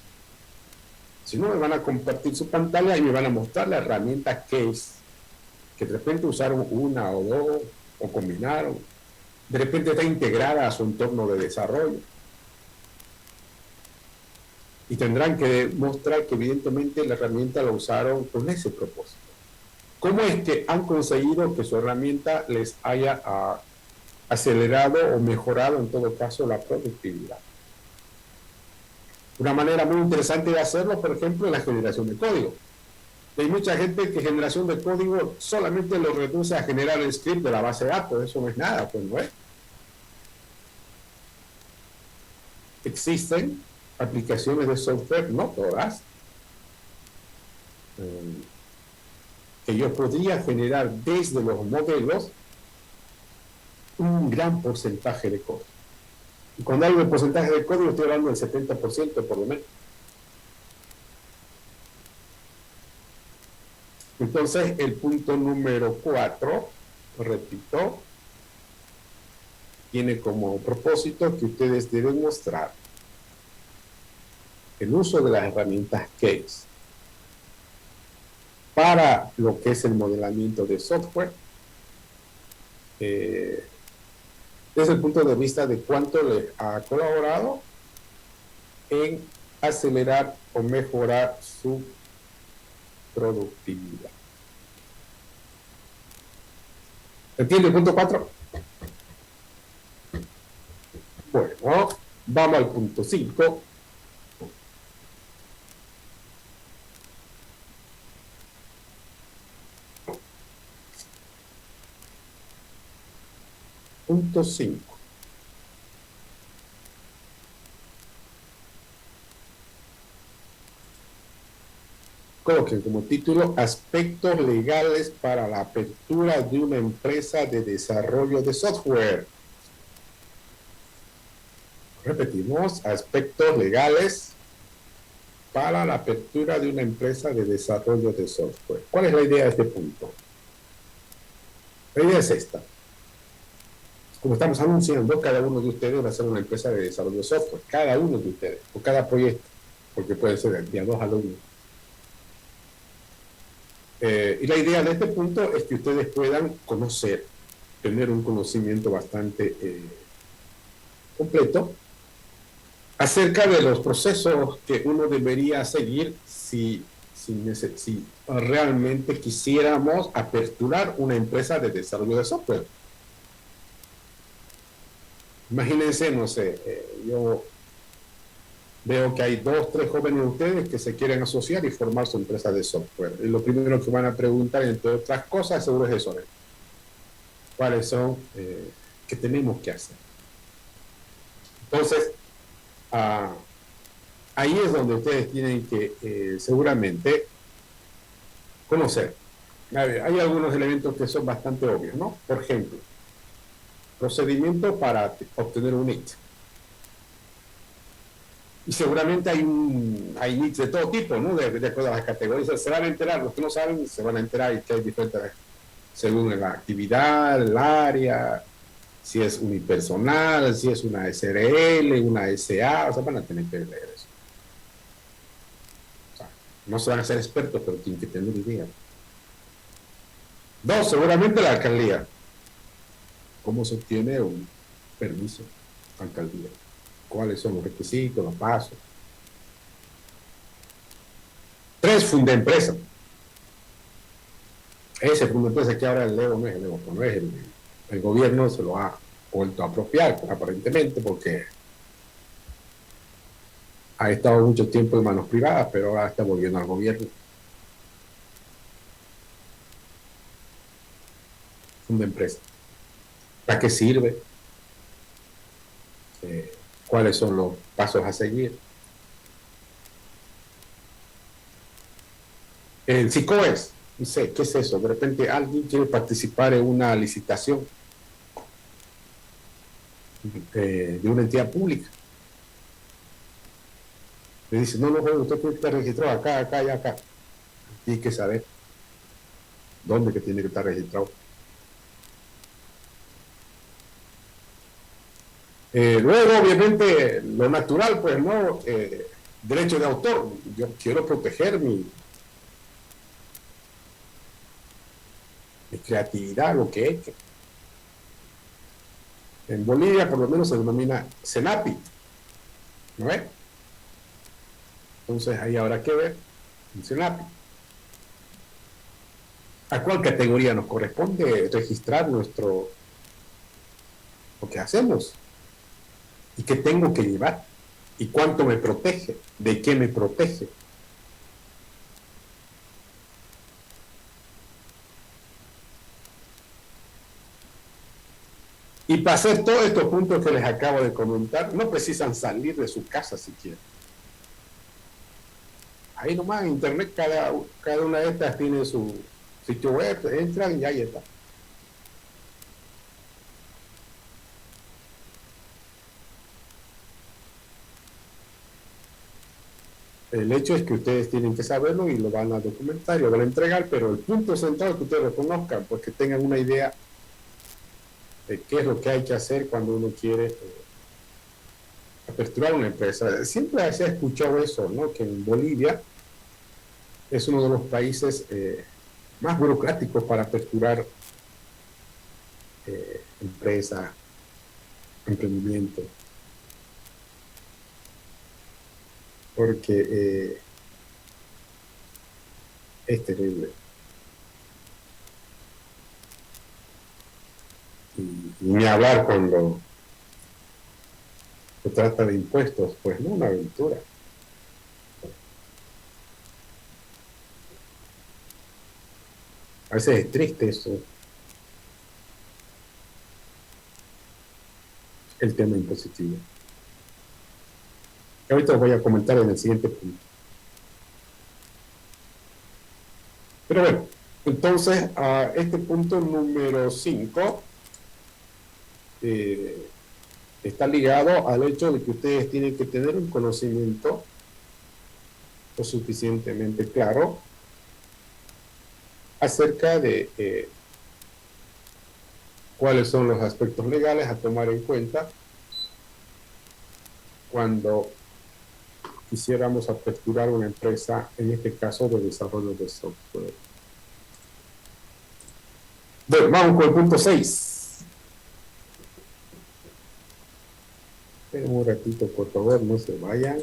Sino me van a compartir su pantalla y me van a mostrar la herramienta CASE, que de repente usaron una o dos, o combinaron. De repente está integrada a su entorno de desarrollo. Y tendrán que demostrar que evidentemente la herramienta la usaron con ese propósito. ¿Cómo es que han conseguido que su herramienta les haya acelerado o mejorado en todo caso la productividad? Una manera muy interesante de hacerlo, por ejemplo, es la generación de código. Hay mucha gente que generación de código solamente lo reduce a generar el script de la base de datos. Eso no es nada, pues no es. Existen aplicaciones de software, no todas, que yo podría generar desde los modelos un gran porcentaje de código. Y cuando hablo de porcentaje de código, estoy hablando del 70% por lo menos. Entonces, el punto número 4, repito, tiene como propósito que ustedes deben mostrar el uso de las herramientas CASE para lo que es el modelamiento de software, desde el punto de vista de cuánto les ha colaborado en acelerar o mejorar su productividad. ¿Entiende el punto 4? Bueno, vamos al punto 5. Punto 5. Coloquen como título aspectos legales para la apertura de una empresa de desarrollo de software. Repetimos, aspectos legales para la apertura de una empresa de desarrollo de software. ¿Cuál es la idea de este punto? La idea es esta. Como estamos anunciando, cada uno de ustedes va a ser una empresa de desarrollo de software. Cada uno de ustedes, o cada proyecto, porque puede ser de a 2 alumnos. Y la idea de este punto es que ustedes puedan conocer, tener un conocimiento bastante completo acerca de los procesos que uno debería seguir si realmente quisiéramos aperturar una empresa de desarrollo de software. Imagínense, no sé, yo veo que hay 2, 3 jóvenes de ustedes que se quieren asociar y formar su empresa de software. Y lo primero que van a preguntar, entre otras cosas, seguro es eso. ¿Cuáles son? ¿Qué tenemos que hacer? Entonces, ahí es donde ustedes tienen que seguramente conocer. A ver, hay algunos elementos que son bastante obvios, ¿no? Por ejemplo, procedimiento para obtener un NIT. Y seguramente hay NITs de todo tipo, ¿no? De acuerdo a las categorías. Se van a enterar, los que no saben se van a enterar que hay diferentes según la actividad, el área, si es unipersonal, si es una SRL, una SA, o sea, van a tener que leer eso. O sea, no se van a hacer expertos, pero tienen que tener idea. 2, seguramente la alcaldía. ¿Cómo se obtiene un permiso de alcaldía? ¿Cuáles son los requisitos, los pasos? 3, funda empresa. Ese funda empresa que ahora el Leo no es el Leo, no es el gobierno se lo ha vuelto a apropiar, aparentemente, porque ha estado mucho tiempo en manos privadas, pero ahora está volviendo al gobierno. Funda empresa. ¿Para qué sirve? ¿Cuáles son los pasos a seguir? El SICOES, dice, ¿qué es eso? De repente alguien quiere participar en una licitación de una entidad pública. Le dice, no, usted tiene que estar registrado acá, acá y acá. Tiene que saber dónde que tiene que estar registrado. Luego, obviamente, lo natural, pues, ¿no? Derecho de autor. Yo quiero proteger mi creatividad, lo que he hecho. En Bolivia, por lo menos, se denomina CENAPI, ¿no es? Entonces, ahí habrá que ver el CENAPI. ¿A cuál categoría nos corresponde registrar lo que hacemos? ¿Y qué tengo que llevar? ¿Y cuánto me protege? ¿De qué me protege? Y para hacer todos estos puntos que les acabo de comentar, no precisan salir de su casa siquiera. Ahí nomás en internet cada una de estas tiene su sitio web, entran y ahí está. El hecho es que ustedes tienen que saberlo y lo van a documentar y lo van a entregar, pero el punto central es que ustedes lo conozcan, pues que tengan una idea de qué es lo que hay que hacer cuando uno quiere aperturar una empresa. Siempre se ha escuchado eso, ¿no? Que en Bolivia es uno de los países más burocráticos para aperturar empresa, emprendimiento. Porque es terrible. ni hablar cuando se trata de impuestos, pues no una aventura. A veces es triste eso, el tema impositivo. Ahorita lo voy a comentar en el siguiente punto. Pero bueno, entonces a este punto número 5 está ligado al hecho de que ustedes tienen que tener un conocimiento lo suficientemente claro acerca de cuáles son los aspectos legales a tomar en cuenta cuando quisiéramos aperturar una empresa, en este caso de desarrollo de software. Bueno, vamos con el punto 6. Esperen un ratito, por favor, no se vayan.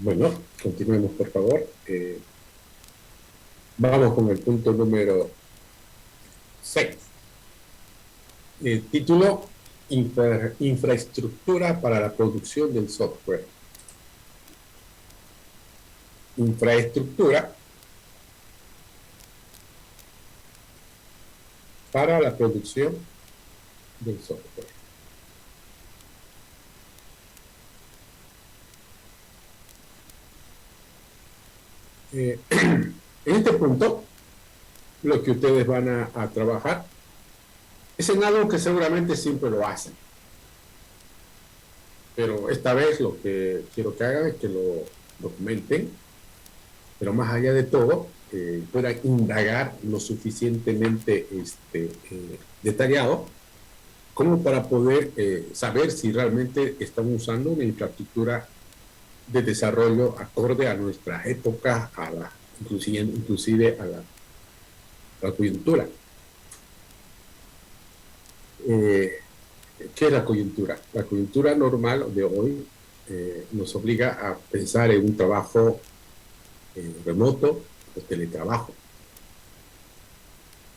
Bueno, continuemos, por favor. Vamos con el punto número 6. Título: Infraestructura para la producción del software. Infraestructura para la producción del software. En este punto, lo que ustedes van a trabajar es en algo que seguramente siempre lo hacen. Pero esta vez lo que quiero que hagan es que lo documenten, pero más allá de todo, puedan indagar lo suficientemente detallado como para poder saber si realmente están usando una infraestructura de desarrollo acorde a nuestra época, inclusive a la coyuntura. ¿Qué es la coyuntura? La coyuntura normal de hoy nos obliga a pensar en un trabajo remoto o teletrabajo.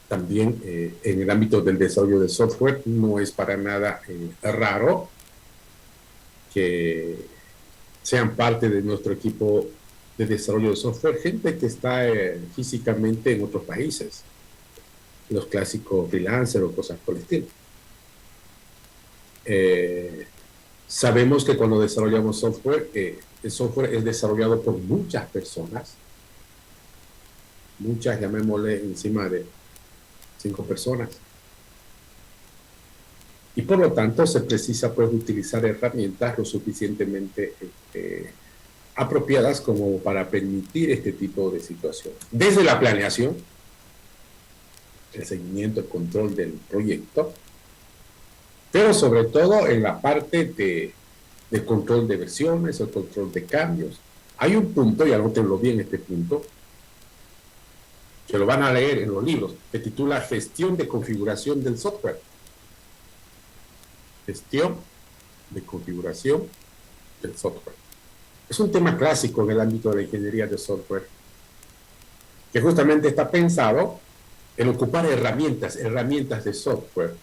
También en el ámbito del desarrollo de software no es para nada raro que sean parte de nuestro equipo de desarrollo de software gente que está físicamente en otros países, los clásicos freelancers o cosas por el estilo. Sabemos que cuando desarrollamos software, el software es desarrollado por muchas personas, muchas, llamémosle encima de 5 personas. Y por lo tanto se precisa pues utilizar herramientas lo suficientemente apropiadas como para permitir este tipo de situaciones. Desde la planeación, el seguimiento, el control del proyecto, pero sobre todo en la parte de control de versiones, el control de cambios. Hay un punto, y anótenlo bien este punto, que lo van a leer en los libros, que titula Gestión de configuración del software. Gestión de configuración del software. Es un tema clásico en el ámbito de la ingeniería de software, que justamente está pensado en ocupar herramientas de software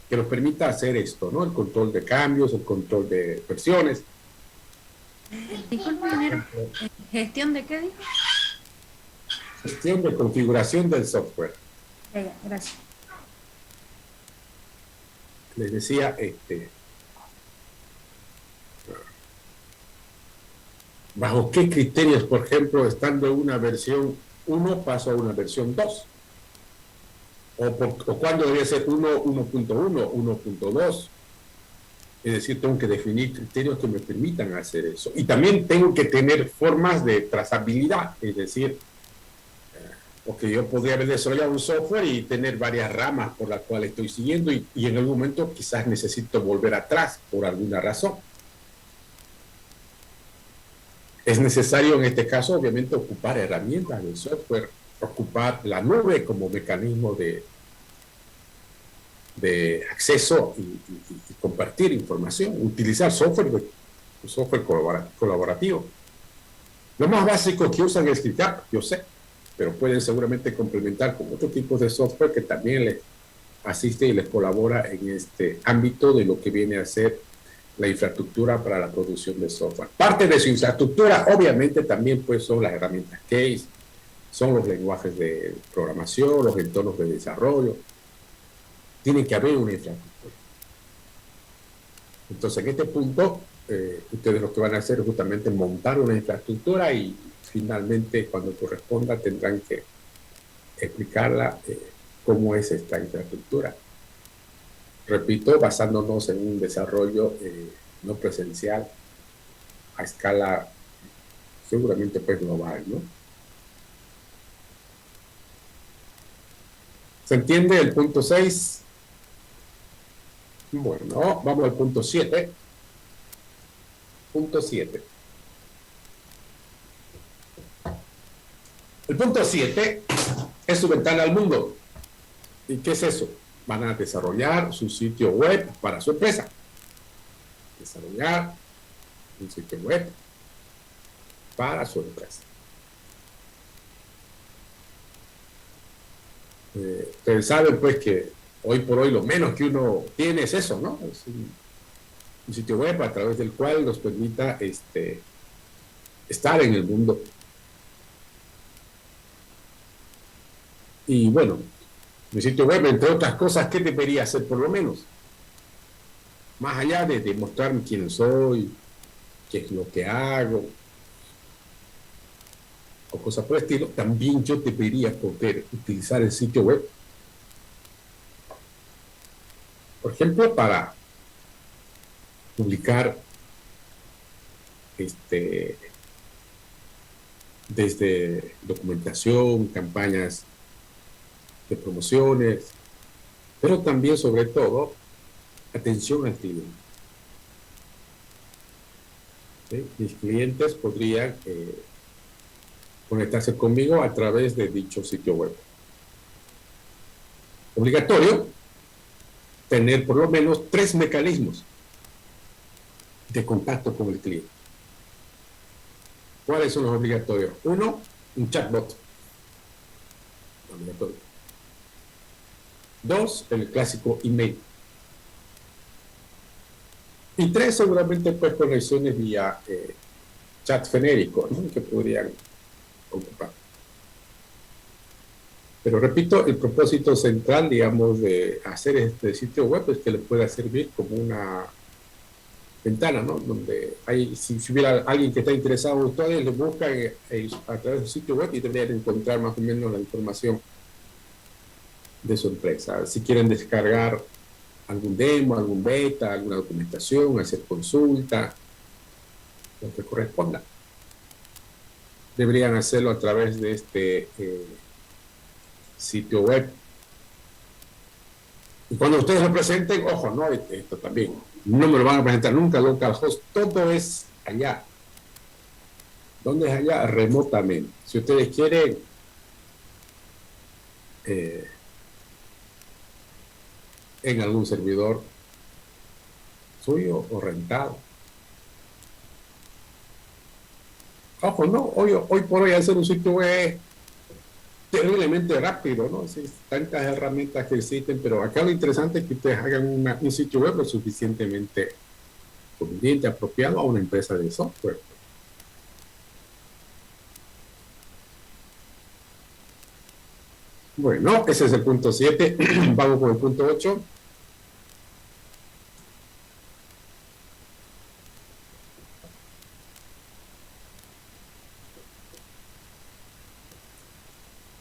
que nos permita hacer esto, ¿no? El control de cambios, el control de versiones.
Disculpe, ingeniero, ¿gestión de qué dijo?
Gestión de configuración del software.
Ya, gracias.
Les decía, ¿bajo qué criterios, por ejemplo, estando en una versión 1 paso a una versión 2? O cuándo debería ser 1.1, 1.2. Es decir, tengo que definir criterios que me permitan hacer eso. Y también tengo que tener formas de trazabilidad, es decir, porque yo podría haber desarrollado un software y tener varias ramas por las cuales estoy siguiendo y en algún momento quizás necesito volver atrás por alguna razón. Es necesario en este caso, obviamente, ocupar herramientas del software, ocupar la nube como mecanismo de acceso y compartir información, utilizar software colaborativo. Lo más básico que usan es GitHub, yo sé, pero pueden seguramente complementar con otros tipos de software que también les asiste y les colabora en este ámbito de lo que viene a ser la infraestructura para la producción de software. Parte de su infraestructura, obviamente, también pues son las herramientas case, son los lenguajes de programación, los entornos de desarrollo. Tiene que haber una infraestructura. Entonces, en este punto, ustedes lo que van a hacer es justamente montar una infraestructura y finalmente, cuando corresponda, tendrán que explicarla cómo es esta infraestructura. Repito, basándonos en un desarrollo no presencial a escala seguramente pues global, ¿no? ¿Se entiende el punto 6? Bueno, vamos al punto 7. Punto 7. El punto 7 es su ventana al mundo. ¿Y qué es eso? Van a desarrollar su sitio web para su empresa. Desarrollar un sitio web para su empresa. Ustedes saben pues que hoy por hoy lo menos que uno tiene es eso, ¿no? Es un sitio web a través del cual nos permita estar en el mundo. Y bueno, mi sitio web, entre otras cosas, ¿qué debería hacer por lo menos? Más allá de demostrarme quién soy, qué es lo que hago, o cosas por el estilo, también yo debería poder utilizar el sitio web, por ejemplo, para publicar desde documentación, campañas de promociones, pero también, sobre todo, atención al cliente. ¿Sí? Mis clientes podrían conectarse conmigo a través de dicho sitio web. Obligatorio tener por lo menos 3 mecanismos de contacto con el cliente. ¿Cuáles son los obligatorios? 1, un chatbot. Obligatorio. 2, el clásico email. Y 3, seguramente, pues, conexiones vía chat genérico, ¿no? Que podrían ocupar. Pero repito, el propósito central, digamos, de hacer este sitio web es que le pueda servir como una ventana, ¿no? Donde hay, si hubiera alguien que está interesado en ustedes, le busca a través del sitio web y deberían encontrar más o menos la información de su empresa. Si quieren descargar algún demo, algún beta, alguna documentación, hacer consulta, lo que corresponda. Deberían hacerlo a través de este sitio web. Y cuando ustedes lo presenten, ojo, no, esto también, no me lo van a presentar nunca localhost, todo es allá. ¿Dónde es allá? Remotamente. Si ustedes quieren en algún servidor suyo o rentado. Ojo, no, hoy por hoy hacer un sitio web terriblemente rápido, ¿no? Sí, tantas herramientas que existen, pero acá lo interesante es que ustedes hagan un sitio web lo suficientemente conveniente, apropiado a una empresa de software. Bueno, ese es el punto 7. Vamos con el punto 8.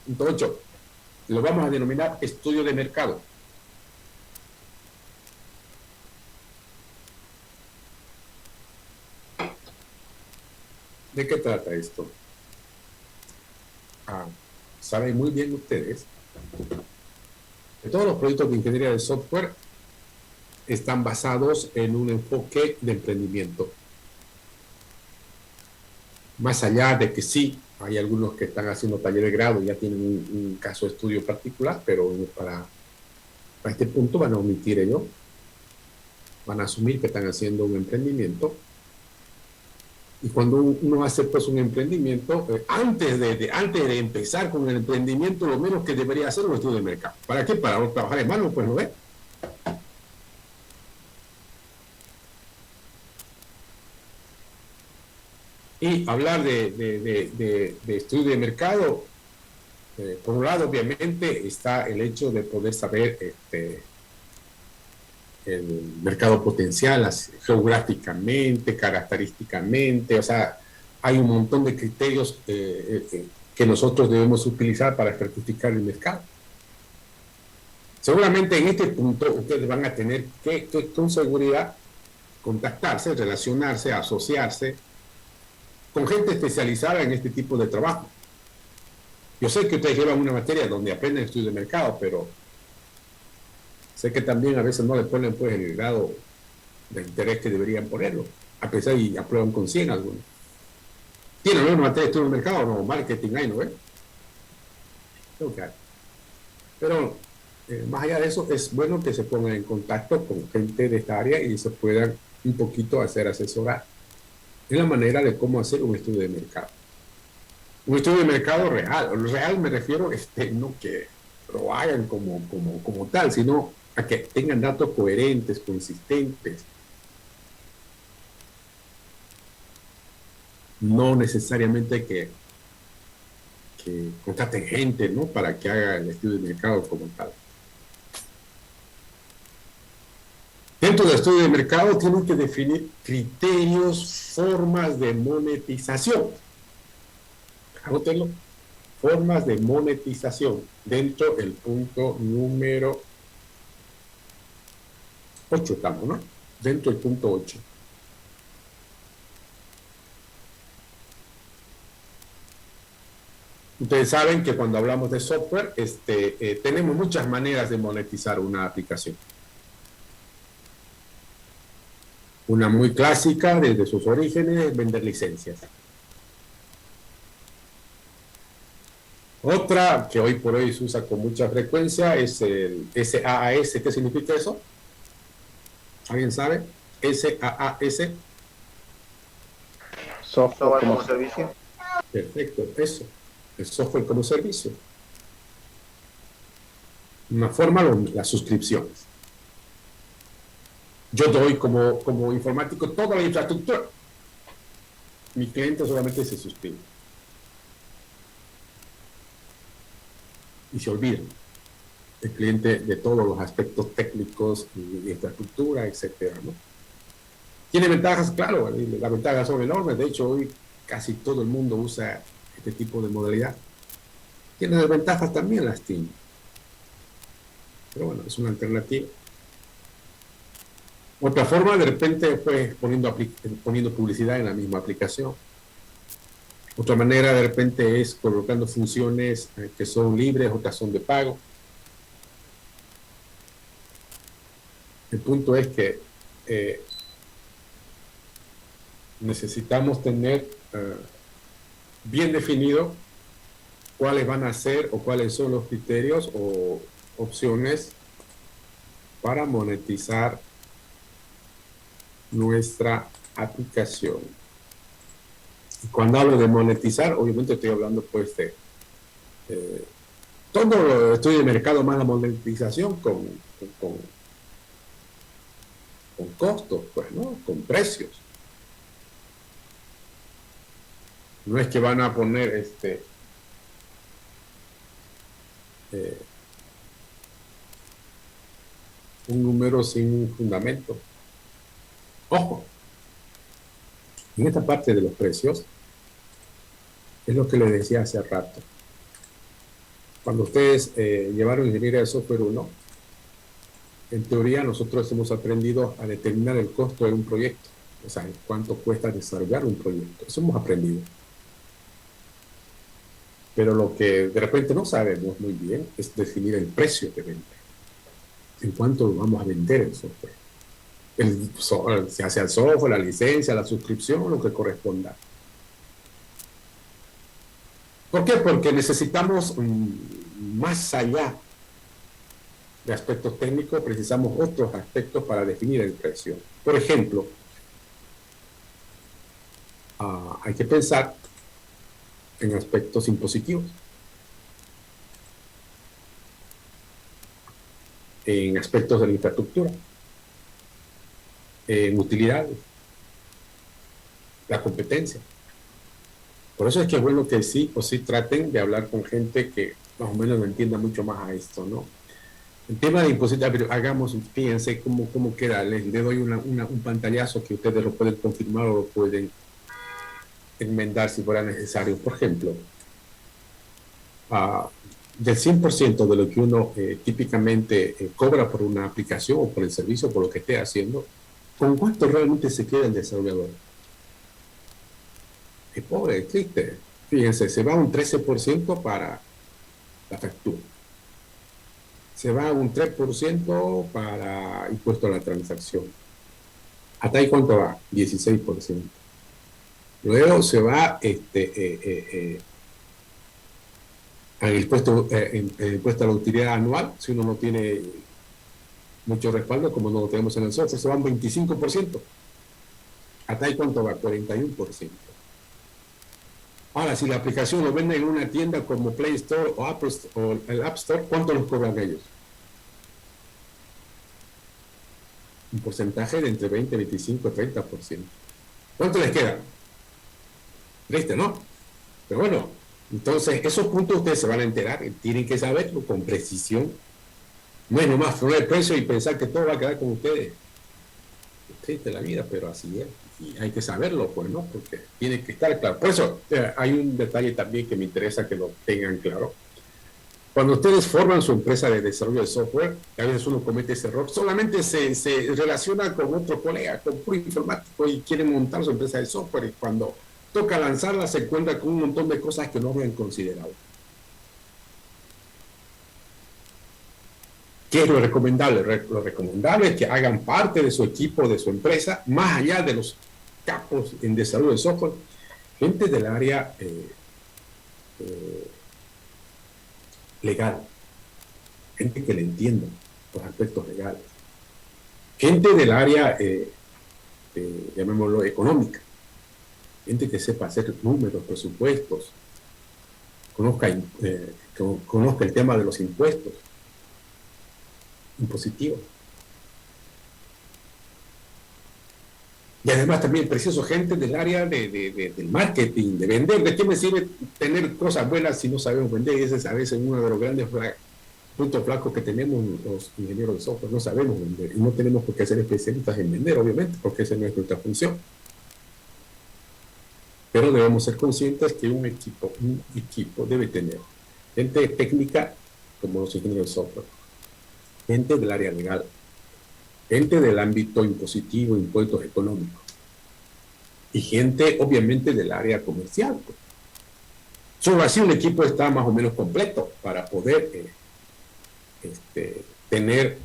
Punto 8. Lo vamos a denominar estudio de mercado. ¿De qué trata esto? Saben muy bien ustedes que todos los proyectos de ingeniería de software están basados en un enfoque de emprendimiento. Más allá de que sí, hay algunos que están haciendo taller de grado y ya tienen un caso de estudio particular, pero para este punto van a omitir ello. Van a asumir que están haciendo un emprendimiento. Y cuando uno hace pues un emprendimiento, antes de empezar con el emprendimiento, lo menos que debería hacer es un estudio de mercado. ¿Para qué? Para trabajar en mano, pues, ¿no ve? Y hablar de estudio de mercado, por un lado, obviamente, está el hecho de poder saber el mercado potencial geográficamente, característicamente, o sea, hay un montón de criterios que nosotros debemos utilizar para certificar el mercado. Seguramente en este punto ustedes van a tener que con seguridad contactarse, relacionarse, asociarse con gente especializada en este tipo de trabajo. Yo sé que ustedes llevan una materia donde aprenden estudio de mercado, pero sé que también a veces no le ponen pues el grado de interés que deberían ponerlo, a pesar y aprueban con 100 algunos. ¿Tienen una materia de estudio de mercado? No, marketing hay, ¿no ven? Okay. Pero más allá de eso, es bueno que se pongan en contacto con gente de esta área y se puedan un poquito hacer asesorar en la manera de cómo hacer un estudio de mercado. Un estudio de mercado real. Real me refiero no que lo hagan como tal, sino a que tengan datos coherentes, consistentes. No necesariamente que contraten gente, ¿no? Para que haga el estudio de mercado como tal. Dentro del estudio de mercado tienen que definir criterios, formas de monetización. Anótenlo. Formas de monetización. Dentro del punto número 8 estamos, ¿no? Dentro del punto 8. Ustedes saben que cuando hablamos de software, tenemos muchas maneras de monetizar una aplicación. Una muy clásica, desde sus orígenes, es vender licencias. Otra que hoy por hoy se usa con mucha frecuencia es el SaaS. ¿Qué significa eso? ¿Alguien sabe? SaaS.
Software como servicio.
Perfecto, eso. El software como servicio. Una forma, las suscripciones. Yo doy como informático toda la infraestructura. Mi cliente solamente se suscribe. Y se olvidan. El cliente de todos los aspectos técnicos y de infraestructura, etcétera, ¿no? Tiene ventajas, claro, las ventajas son enormes. De hecho, hoy casi todo el mundo usa este tipo de modalidad. Tiene desventajas también las tiene. Pero bueno, es una alternativa. Otra forma, de repente, pues poniendo publicidad en la misma aplicación. Otra manera, de repente, es colocando funciones que son libres, otras son de pago. El punto es que necesitamos tener bien definido cuáles van a ser o cuáles son los criterios o opciones para monetizar nuestra aplicación. Y cuando hablo de monetizar, obviamente estoy hablando pues de todo estudio de mercado más la monetización con costos, pues, ¿no? Con precios. No es que van a poner un número sin fundamento. Ojo, en esta parte de los precios es lo que les decía hace rato. Cuando ustedes llevaron ingeniería de software 1, en teoría nosotros hemos aprendido a determinar el costo de un proyecto, o sea, cuánto cuesta desarrollar un proyecto. Eso hemos aprendido. Pero lo que de repente no sabemos muy bien es definir el precio de venta. En cuánto vamos a vender el software. Se hace el software, la licencia, la suscripción, lo que corresponda. ¿Por qué? Porque necesitamos más allá de aspectos técnicos, precisamos otros aspectos para definir el precio. Por ejemplo, hay que pensar en aspectos impositivos, en aspectos de la infraestructura, en utilidades, la competencia. Por eso es que es bueno que sí o sí traten de hablar con gente que más o menos lo entienda mucho más a esto, ¿no? El tema de impositivos, pero hagamos, fíjense cómo queda. Les doy un pantallazo que ustedes lo pueden confirmar o lo pueden enmendar si fuera necesario. Por ejemplo, del 100% de lo que uno típicamente cobra por una aplicación o por el servicio, por lo que esté haciendo, ¿con cuánto realmente se queda el desarrollador? Es pobre, es triste. Fíjense, se va un 13% para la factura. Se va un 3% para impuesto a la transacción. ¿Hasta ahí cuánto va? 16%. Luego se va al impuesto a la utilidad anual, si uno no tiene mucho respaldo, como no lo tenemos en el software, se va un 25%. ¿Hasta ahí cuánto va? 41%. Ahora, si la aplicación lo venden en una tienda como Play Store o Apple o el App Store, ¿cuánto los cobran ellos? Un porcentaje de entre 20, 25, 30%. ¿Cuánto les queda? Triste, ¿no? Pero bueno, entonces esos puntos ustedes se van a enterar, tienen que saberlo con precisión. No es nomás poner el precio y pensar que todo va a quedar con ustedes. Es triste la vida, pero así es. Y hay que saberlo, pues, ¿no? Porque tiene que estar claro. Por eso hay un detalle también que me interesa que lo tengan claro. Cuando ustedes forman su empresa de desarrollo de software, a veces uno comete ese error, solamente se relaciona con otro colega, con puro informático y quiere montar su empresa de software y cuando toca lanzarla se encuentra con un montón de cosas que no habían considerado. ¿Qué es lo recomendable? Lo recomendable es que hagan parte de su equipo, de su empresa, más allá de los capos en desarrollo de software, gente del área legal, gente que le entienda los aspectos legales, gente del área, llamémoslo, económica, gente que sepa hacer números, presupuestos, conozca el tema de los impuestos, impositivos. Y además también preciso gente del área del marketing, de vender. ¿De qué me sirve tener cosas buenas si no sabemos vender? Y ese es a veces uno de los grandes puntos flacos que tenemos los ingenieros de software. No sabemos vender y no tenemos por qué ser especialistas en vender, obviamente, porque esa no es nuestra función. Pero debemos ser conscientes que un equipo debe tener gente técnica como los ingenieros de software, gente del área legal, gente del ámbito impositivo, impuestos económicos, y gente obviamente del área comercial. Pues. Solo así un equipo está más o menos completo para poder tener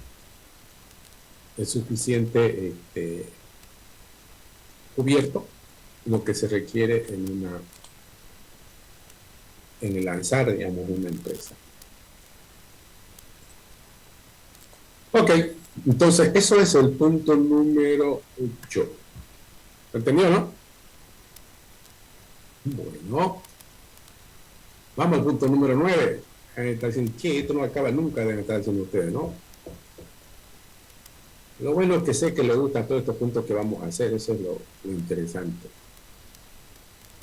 el suficiente cubierto lo que se requiere en el lanzar, digamos, una empresa. Ok, entonces eso es el punto número 8. ¿Entendido, no? Bueno, vamos al punto número 9. Está diciendo, che, esto no acaba nunca, deben estar diciendo ustedes, ¿no? Lo bueno es que sé que les gustan todos estos puntos que vamos a hacer, eso es lo interesante.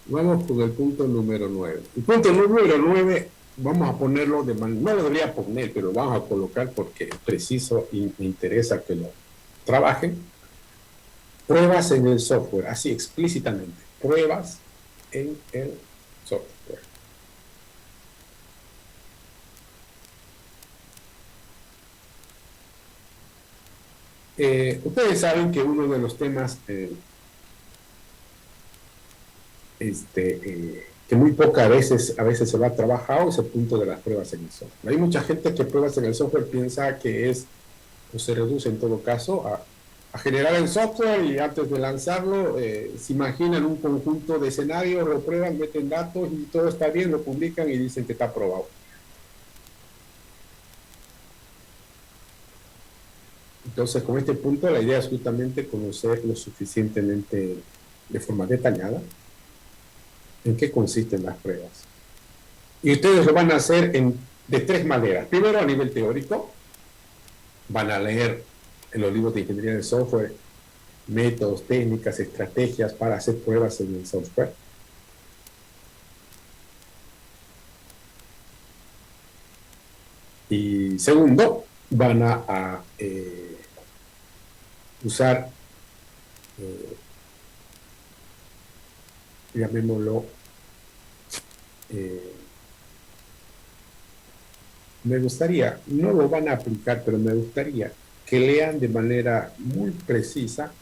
Vamos con el punto número 9. El punto número 9, vamos a ponerlo de manera, no lo debería poner, pero vamos a colocar porque es preciso y me interesa que lo trabajen. Pruebas en el software, así explícitamente. Pruebas en el software. Ustedes saben que uno de los temas que muy pocas veces, a veces se va trabajado es el punto de las pruebas en el software. Hay mucha gente que pruebas en el software piensa que es, o se reduce en todo caso, a generar el software y antes de lanzarlo se imaginan un conjunto de escenarios, lo prueban, meten datos y todo está bien, lo publican y dicen que está aprobado. Entonces, con este punto, la idea es justamente conocer lo suficientemente de forma detallada en qué consisten las pruebas. Y ustedes lo van a hacer de tres maneras. Primero, a nivel teórico, van a leer en los libros de ingeniería de software métodos, técnicas, estrategias para hacer pruebas en el software. Y segundo, van a usar, llamémoslo, me gustaría, no lo van a aplicar, pero me gustaría que lean de manera muy precisa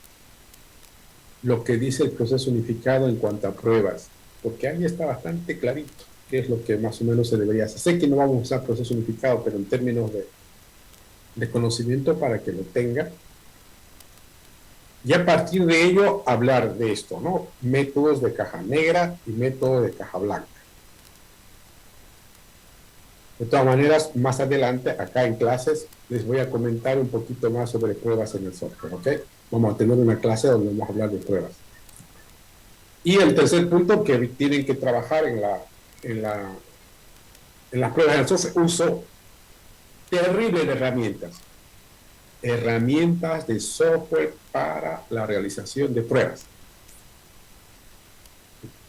lo que dice el proceso unificado en cuanto a pruebas, porque ahí está bastante clarito qué es lo que más o menos se debería hacer. Sé que no vamos a usar proceso unificado, pero en términos de conocimiento para que lo tenga. Y a partir de ello, hablar de esto, ¿no? Métodos de caja negra y métodos de caja blanca. De todas maneras, más adelante, acá en clases, les voy a comentar un poquito más sobre pruebas en el software, ¿ok? Vamos a tener una clase donde vamos a hablar de pruebas. Y el tercer punto que tienen que trabajar en las pruebas en el software, uso terrible de herramientas. Herramientas de software para la realización de pruebas.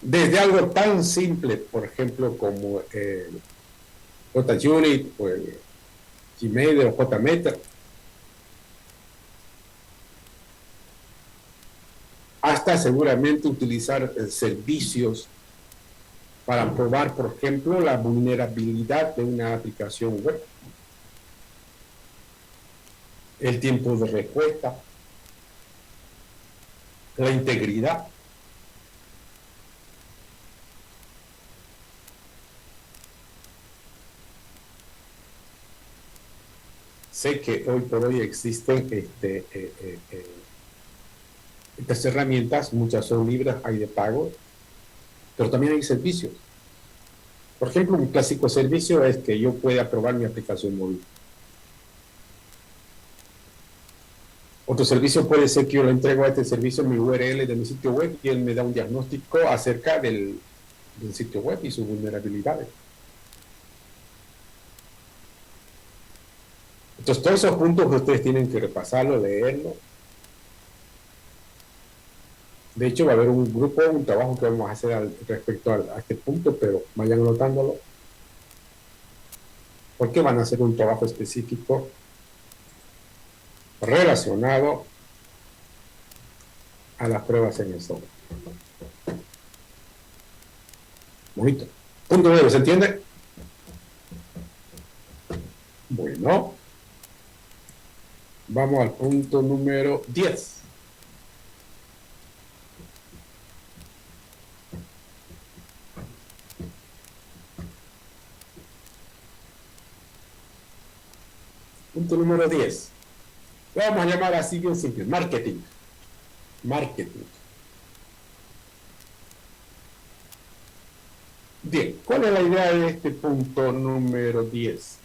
Desde algo tan simple, por ejemplo, como JUnit o el Gmail o JMeter, hasta seguramente utilizar servicios para probar, por ejemplo, la vulnerabilidad de una aplicación web, el tiempo de respuesta, la integridad. Sé que hoy por hoy existen estas herramientas, muchas son libres, hay de pago, pero también hay servicios. Por ejemplo, un clásico servicio es que yo pueda probar mi aplicación móvil. Otro servicio puede ser que yo le entrego a este servicio mi URL de mi sitio web y él me da un diagnóstico acerca del sitio web y sus vulnerabilidades. Entonces, todos esos puntos que ustedes tienen que repasarlo, leerlo. De hecho, va a haber un grupo, un trabajo que vamos a hacer respecto a este punto, pero vayan anotándolo. Porque van a hacer un trabajo específico relacionado a las pruebas en el software. Bonito. Punto 9, ¿se entiende? Bueno. Vamos al punto número 10. Punto número 10. Lo vamos a llamar así bien simple. Marketing. Marketing. Bien, ¿cuál es la idea de este punto número 10?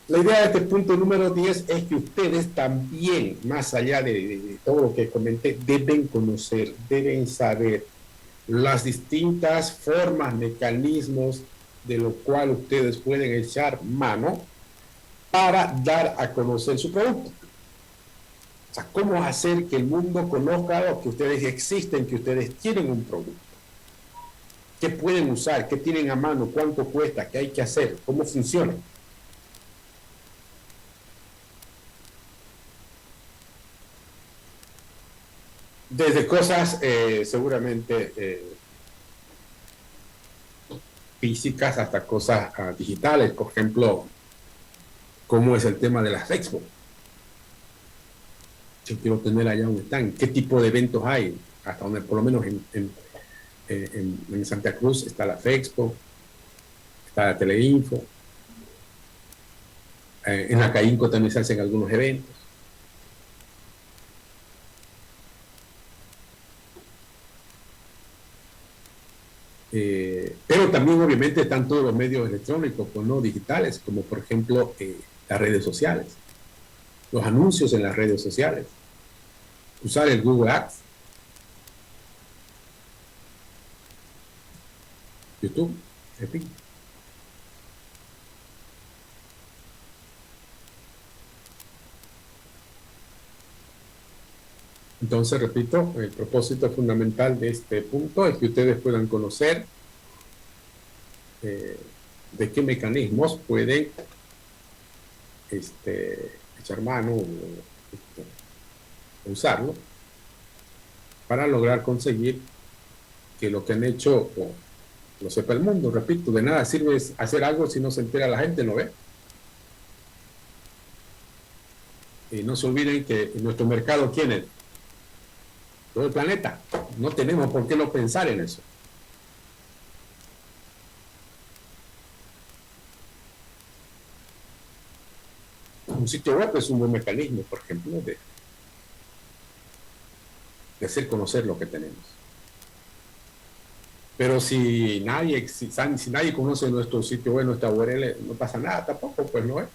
La idea de este punto número 10 es que ustedes también, más allá de todo lo que comenté, deben conocer, deben saber las distintas formas, mecanismos de lo cual ustedes pueden echar mano para dar a conocer su producto. O sea, cómo hacer que el mundo conozca que ustedes existen, que ustedes tienen un producto. ¿Qué pueden usar? ¿Qué tienen a mano? ¿Cuánto cuesta? ¿Qué hay que hacer? ¿Cómo funciona? Desde cosas seguramente físicas hasta cosas digitales. Por ejemplo, cómo es el tema de las expo. Yo quiero tener allá un stand. ¿Qué tipo de eventos hay? Hasta donde, por lo menos en Santa Cruz está la FEXPO, está la Teleinfo. En la CAINCO también se hacen algunos eventos. Pero también obviamente están todos los medios electrónicos, pues, no digitales, como por ejemplo las redes sociales, los anuncios en las redes sociales, usar el Google Ads, YouTube, en fin. Entonces, repito, el propósito fundamental de este punto es que ustedes puedan conocer de qué mecanismos pueden echar mano o usarlo para lograr conseguir que lo que han hecho lo sepa el mundo. Repito, de nada sirve hacer algo si no se entera la gente, ¿no ve? Y no se olviden que en nuestro mercado, ¿quién es? Todo el planeta. No tenemos por qué no pensar en eso. Un sitio web es un buen mecanismo, por ejemplo, de hacer conocer lo que tenemos. Pero si nadie conoce nuestro sitio web, nuestra URL, no pasa nada tampoco, pues no es.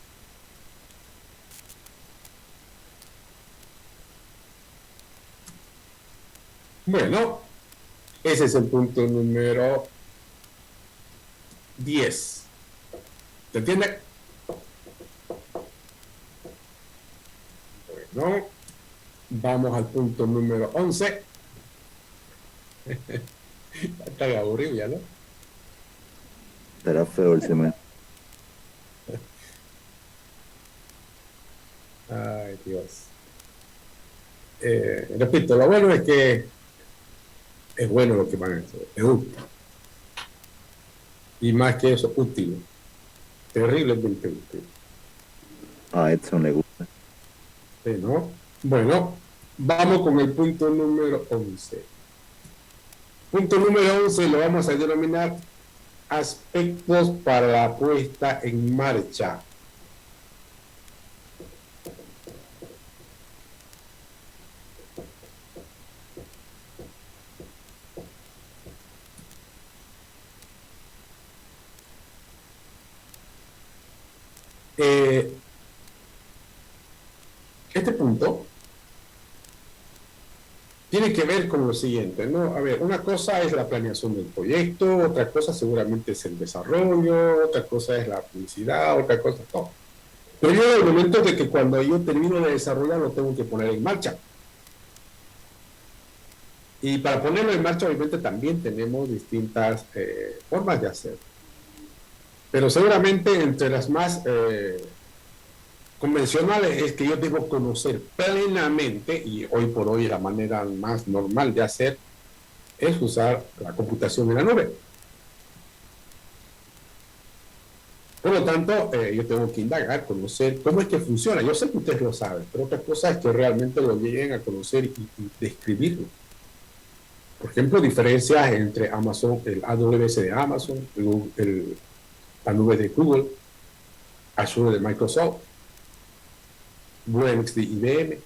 Bueno, ese es el punto número 10. ¿Se entiende? Bueno, vamos al punto número 11. Está aburrido ya, ¿no?
Estará feo el cemento.
Ay, Dios. Repito, lo bueno es que es bueno lo que van a hacer, es útil. Y más que eso, útil. Terriblemente útil.
A Edson le gusta.
¿Sí, no? Bueno, vamos con el punto número 11. Punto número 11 lo vamos a denominar aspectos para la puesta en marcha. Este punto tiene que ver con lo siguiente, ¿no? A ver, una cosa es la planeación del proyecto, otra cosa seguramente es el desarrollo, otra cosa es la publicidad, otra cosa es todo. Pero llega el momento de que cuando yo termino de desarrollar lo tengo que poner en marcha. Y para ponerlo en marcha obviamente también tenemos distintas formas de hacer. Pero seguramente entre las más convencionales es que yo debo conocer plenamente, y hoy por hoy la manera más normal de hacer es usar la computación en la nube. Por lo tanto, yo tengo que indagar, conocer cómo es que funciona. Yo sé que ustedes lo saben, pero otra cosa es que realmente lo lleguen a conocer y describirlo. Por ejemplo, diferencias entre Amazon, el AWS de Amazon, la nube de Google, Azure de Microsoft, Linux de IBM.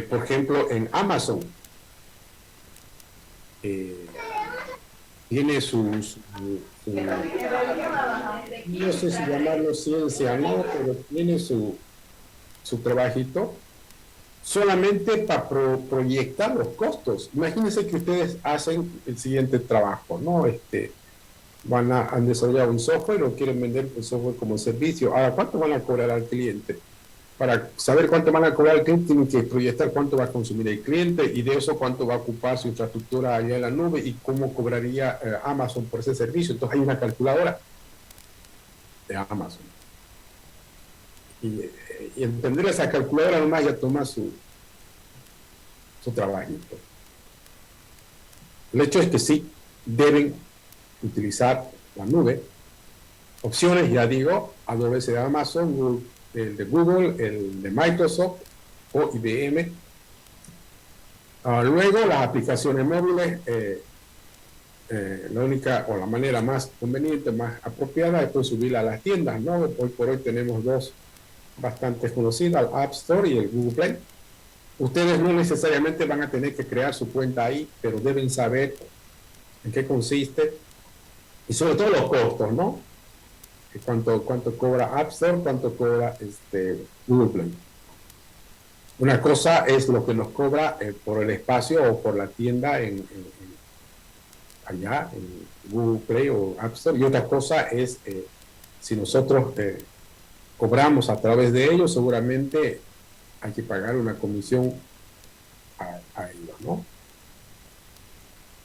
Por ejemplo, en Amazon tiene no sé si llamarlo ciencia, no, pero tiene su trabajito solamente para proyectar los costos. Imagínense que ustedes hacen el siguiente trabajo, ¿no? Han desarrollado un software o quieren vender el software como servicio. Ahora, ¿cuánto van a cobrar al cliente? Para saber cuánto van a cobrar al cliente, tienen que proyectar cuánto va a consumir el cliente y de eso cuánto va a ocupar su infraestructura allá en la nube y cómo cobraría Amazon por ese servicio. Entonces hay una calculadora de Amazon. Y entender esa calculadora nomás ya toma su trabajito. El hecho es que sí deben utilizar la nube. Opciones, ya digo, AWS de Amazon, el de Google, el de Microsoft o IBM. Luego, las aplicaciones móviles, la única o la manera más conveniente, más apropiada es subirla a las tiendas, ¿no? Hoy por hoy tenemos dos bastante conocidas, el App Store y el Google Play. Ustedes no necesariamente van a tener que crear su cuenta ahí, pero deben saber en qué consiste y sobre todo los costos, ¿no? Cuánto cobra App Store, cuánto cobra Google Play. Una cosa es lo que nos cobra por el espacio o por la tienda allá en Google Play o App Store, y otra cosa es si nosotros cobramos a través de ellos, seguramente hay que pagar una comisión a ellos, ¿no?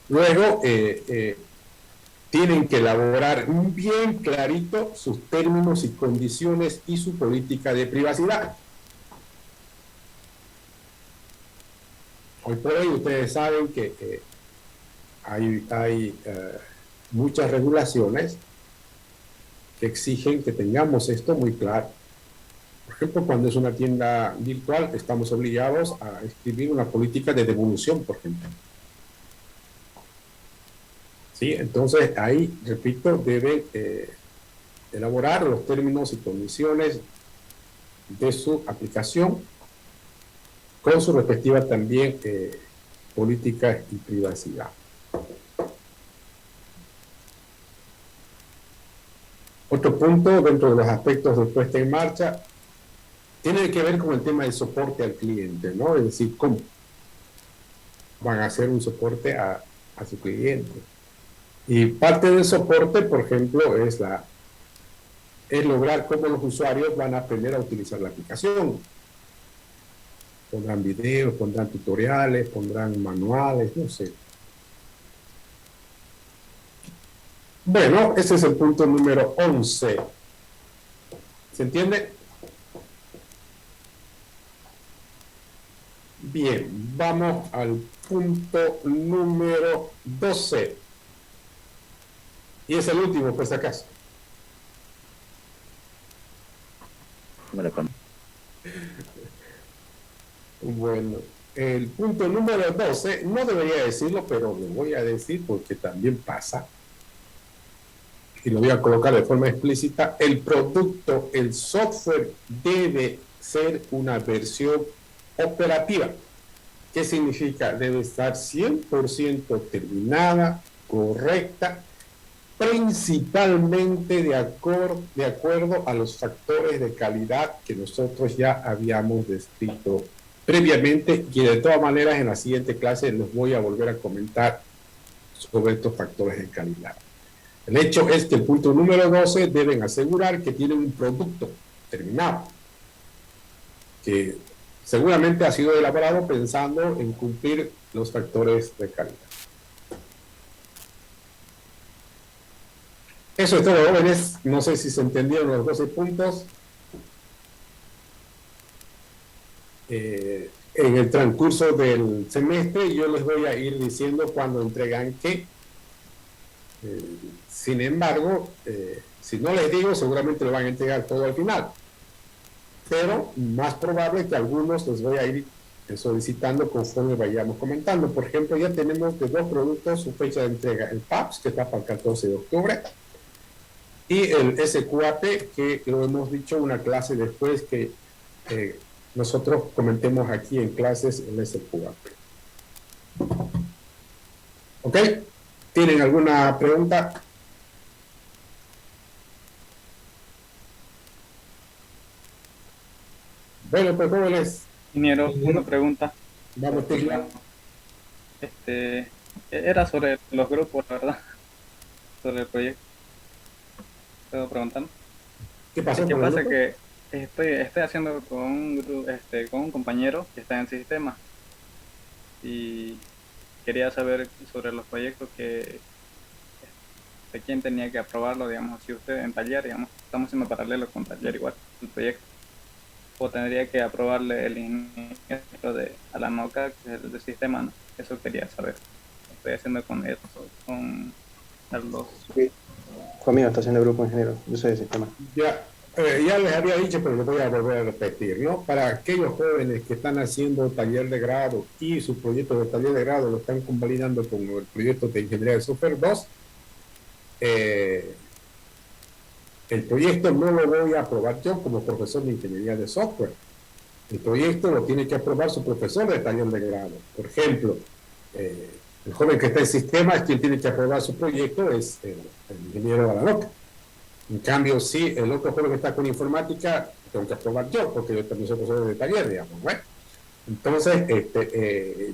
Luego, tienen que elaborar bien clarito sus términos y condiciones y su política de privacidad. Hoy por hoy ustedes saben que hay muchas regulaciones que exigen que tengamos esto muy claro. Por ejemplo, cuando es una tienda virtual, estamos obligados a escribir una política de devolución, por ejemplo. ¿Sí? Entonces, ahí, repito, deben elaborar los términos y condiciones de su aplicación con su respectiva también política y privacidad. Otro punto dentro de los aspectos de puesta en marcha tiene que ver con el tema del soporte al cliente, ¿no? Es decir, cómo van a hacer un soporte a su cliente. Y parte del soporte, por ejemplo, es lograr cómo los usuarios van a aprender a utilizar la aplicación. Pondrán videos, pondrán tutoriales, pondrán manuales, no sé. Bueno, ese es el punto número 11. ¿Se entiende? Bien, vamos al punto número 12. Y es el último, por si acaso. Bueno, el punto número 12, no debería decirlo, pero lo voy a decir porque también pasa. Y lo voy a colocar de forma explícita. El producto, el software debe ser una versión operativa. ¿Qué significa? Debe estar 100% terminada, correcta, principalmente de acuerdo a los factores de calidad que nosotros ya habíamos descrito previamente, y de todas maneras en la siguiente clase les voy a volver a comentar sobre estos factores de calidad. El hecho es que el punto número 12 deben asegurar que tienen un producto terminado, que seguramente ha sido elaborado pensando en cumplir los factores de calidad. Eso es todo, jóvenes. No sé si se entendieron los 12 puntos. En el transcurso del semestre yo les voy a ir diciendo cuándo entregan qué Sin embargo, si no les digo, seguramente lo van a entregar todo al final. Pero más probable que algunos les voy a ir solicitando conforme vayamos comentando. Por ejemplo, ya tenemos de 2 productos su fecha de entrega. El PAPS, que está para el 14 de octubre, y el SQAP, que lo hemos dicho una clase después que nosotros comentemos aquí en clases el SQAP. ¿Ok? ¿Tienen alguna pregunta? Bueno, pues jóvenes,
Ingeniero, una pregunta.
vamos, Tigla.
Era sobre los grupos, la verdad, sobre el proyecto. ¿Puedo preguntar?
¿Qué pasó
¿Qué
con el
pasa?
grupo?
Que estoy haciendo con con un compañero que está en el sistema y quería saber sobre los proyectos de quién tenía que aprobarlo, digamos, si usted en taller, digamos, estamos haciendo paralelo con taller igual, el proyecto, o tendría que aprobarle el ingeniero de Alanoca, que es el del sistema, ¿no? Eso quería saber. Estoy haciendo con eso, con Carlos.
Sí, conmigo está haciendo grupo ingeniero, yo soy de sistema.
Ya les había dicho, pero lo voy a volver a repetir, ¿no? Para aquellos jóvenes que están haciendo taller de grado y su proyecto de taller de grado lo están convalidando con el proyecto de Ingeniería de Software 2, el proyecto no lo voy a aprobar yo como profesor de Ingeniería de Software. El proyecto lo tiene que aprobar su profesor de taller de grado. Por ejemplo, el joven que está en sistemas, quien tiene que aprobar su proyecto es el ingeniero Alanoca. En cambio, si el otro joven que está con informática, tengo que aprobar yo, porque yo también soy profesor de taller, digamos. Bueno, entonces,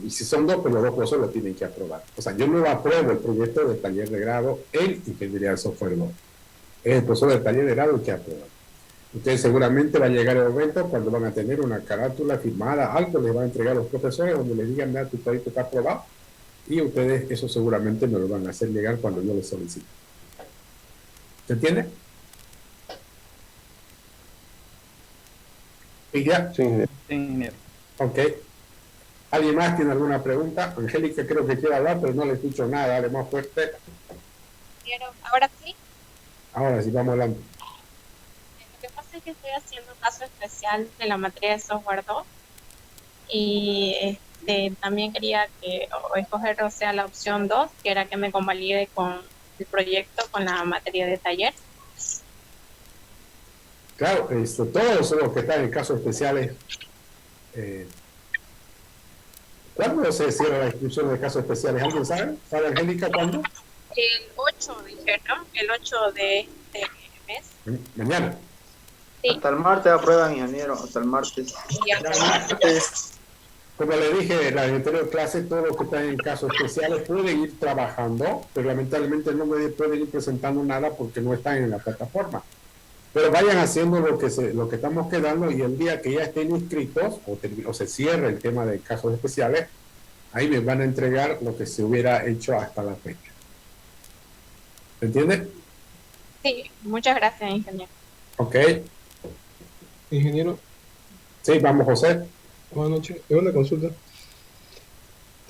y si son 2, pues los 2 profesores lo tienen que aprobar. O sea, yo no apruebo el proyecto de taller de grado en Ingeniería de Software 2. Es el profesor de taller de grado el que aprueba. Entonces, seguramente va a llegar el momento cuando van a tener una carátula firmada, algo les van a entregar a los profesores donde les digan, mira, tu proyecto está aprobado, y ustedes eso seguramente me lo van a hacer llegar cuando yo les solicite. ¿Se entiende? ¿Y ya?
Sí, ingeniero.
Sí, ingeniero.
Ok. ¿Alguien más tiene alguna pregunta? Angélica creo que quiere hablar, pero no le escucho nada. Dale más fuerte.
Ahora sí.
Ahora sí, vamos hablando.
Lo que pasa es que estoy haciendo caso especial de la materia de software 2 y también quería escoger, o sea, la opción 2, que era que me convalide con el proyecto con la materia de taller.
Claro, todos los que están en casos especiales. ¿Cuándo se cierra la inscripción de casos especiales? ¿Alguien sabe? ¿Sabe, Angélica, cuándo?
El 8, dijeron, el 8 de este mes.
Mañana.
Sí.
Hasta el martes aprueban, ingeniero, hasta el martes.
Y hasta el martes.
Como le dije en la anterior clase, todos los que están en casos especiales pueden ir trabajando, pero lamentablemente no pueden ir presentando nada porque no están en la plataforma. Pero vayan haciendo lo que estamos quedando, y el día que ya estén inscritos o se cierre el tema de casos especiales, ahí me van a entregar lo que se hubiera hecho hasta la fecha. ¿Se entiende?
Sí, muchas gracias, ingeniero.
Ok.
Ingeniero,
Sí, vamos, José.
buenas noches. Es una consulta.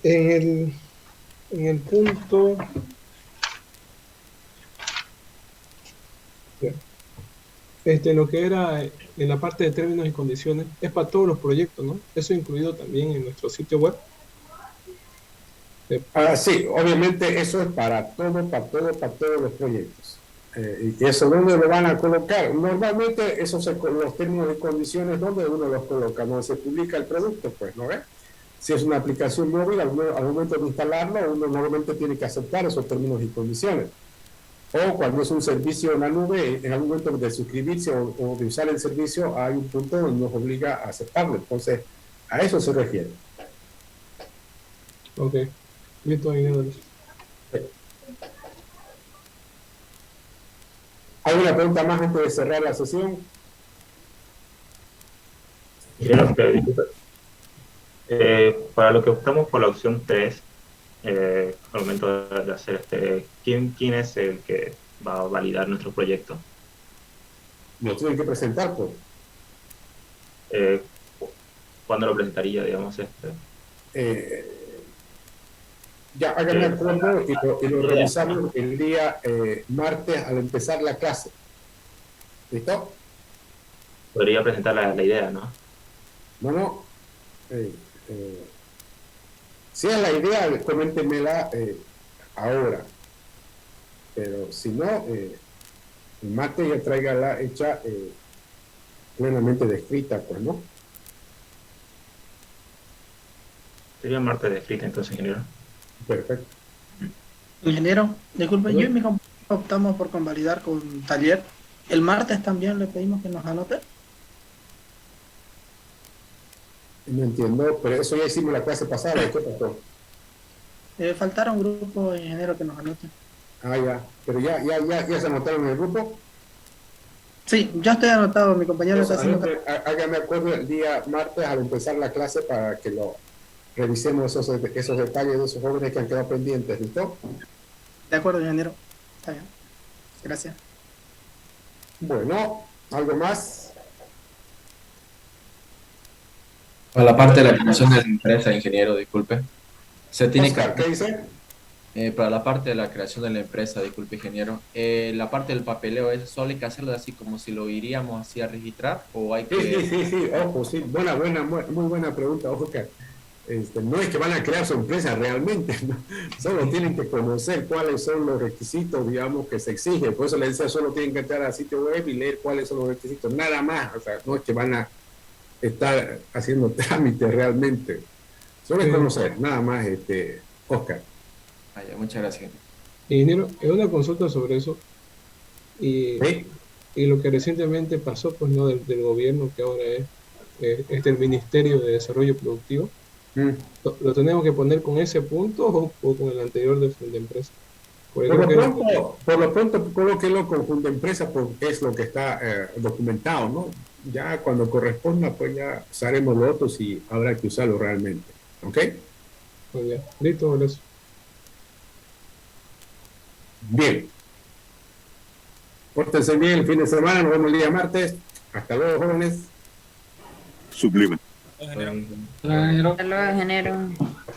En el punto... Ya. Lo que era en la parte de términos y condiciones es para todos los proyectos, ¿no? Eso incluido también en nuestro sitio web.
Sí, obviamente eso es para todos los proyectos. Y eso, ¿dónde lo van a colocar? Normalmente esos los términos y condiciones, ¿dónde uno los coloca? Donde se publica el producto, pues, ¿no ves? Si es una aplicación móvil, al momento de instalarlo, uno normalmente tiene que aceptar esos términos y condiciones. O cuando es un servicio en la nube, en algún momento de suscribirse o de usar el servicio, hay un punto donde nos obliga a aceptarlo. Entonces, a eso se refiere.
Ok. Listo, ingeniero.
¿Alguna pregunta más antes de cerrar la sesión?
Disculpe. Para lo que optamos por la opción 3, al momento de hacer ¿quién es el que va a validar nuestro proyecto?
Lo tienen que presentar, pues.
¿Cuándo lo presentaría, digamos,
Ya háganme acuerdo y lo revisamos el día martes al empezar la clase. ¿Listo?
Podría presentar la idea, ¿no?
No. Si es la idea, coméntenmela ahora. Pero si no, el martes ya tráigala hecha plenamente descrita, pues, ¿no?
Sería martes de escrita, entonces, ingeniero.
Perfecto.
Ingeniero, disculpe, yo y mi compañero optamos por convalidar con taller. El martes también le pedimos que nos anote.
No entiendo, pero eso ya hicimos la clase pasada. ¿Qué pasó?
Faltaron grupos, ingeniero, que nos anoten.
Ah, ya. Pero ya se anotaron en el grupo.
Sí, ya estoy anotado, mi compañero está haciendo...
Hágame acuerdo el día martes al empezar la clase para que lo revisemos esos detalles de esos jóvenes que han quedado pendientes, ¿listo?
De acuerdo, ingeniero. Está bien. Gracias.
Bueno, ¿algo más?
Para la parte de la creación de la empresa, ingeniero, disculpe. Se tiene
Oscar, ¿qué dice?
Para la parte de la creación de la empresa, disculpe, ingeniero. La parte del papeleo, ¿es solo hay que hacerlo así como si lo iríamos así a registrar o hay que...?
Sí, ojo, sí. Muy buena pregunta, Oscar. No es que van a crear su empresa realmente, ¿no? Solo tienen que conocer cuáles son los requisitos, digamos, que se exigen. Por eso les decía, solo tienen que entrar al sitio web y leer cuáles son los requisitos, nada más. O sea, no es que van a estar haciendo trámites realmente. Solo es conocer, nada más, Oscar.
Muchas gracias.
Ingeniero, es una consulta sobre eso. Y lo que recientemente pasó, pues, ¿no? del gobierno, que ahora es del Ministerio de Desarrollo Productivo. ¿Lo tenemos que poner con ese punto o con el anterior de Fundempresa?
Por lo pronto, colóquelo con Fundempresa porque es lo que está documentado, ¿no? Ya cuando corresponda, pues ya usaremos lo otro si habrá que usarlo realmente. ¿Ok?
Muy bien. Listo, gracias.
Bien. Pórtense bien el fin de semana, nos vemos el día martes. Hasta luego, jóvenes.
Sublime.
Hasta luego, ingeniero.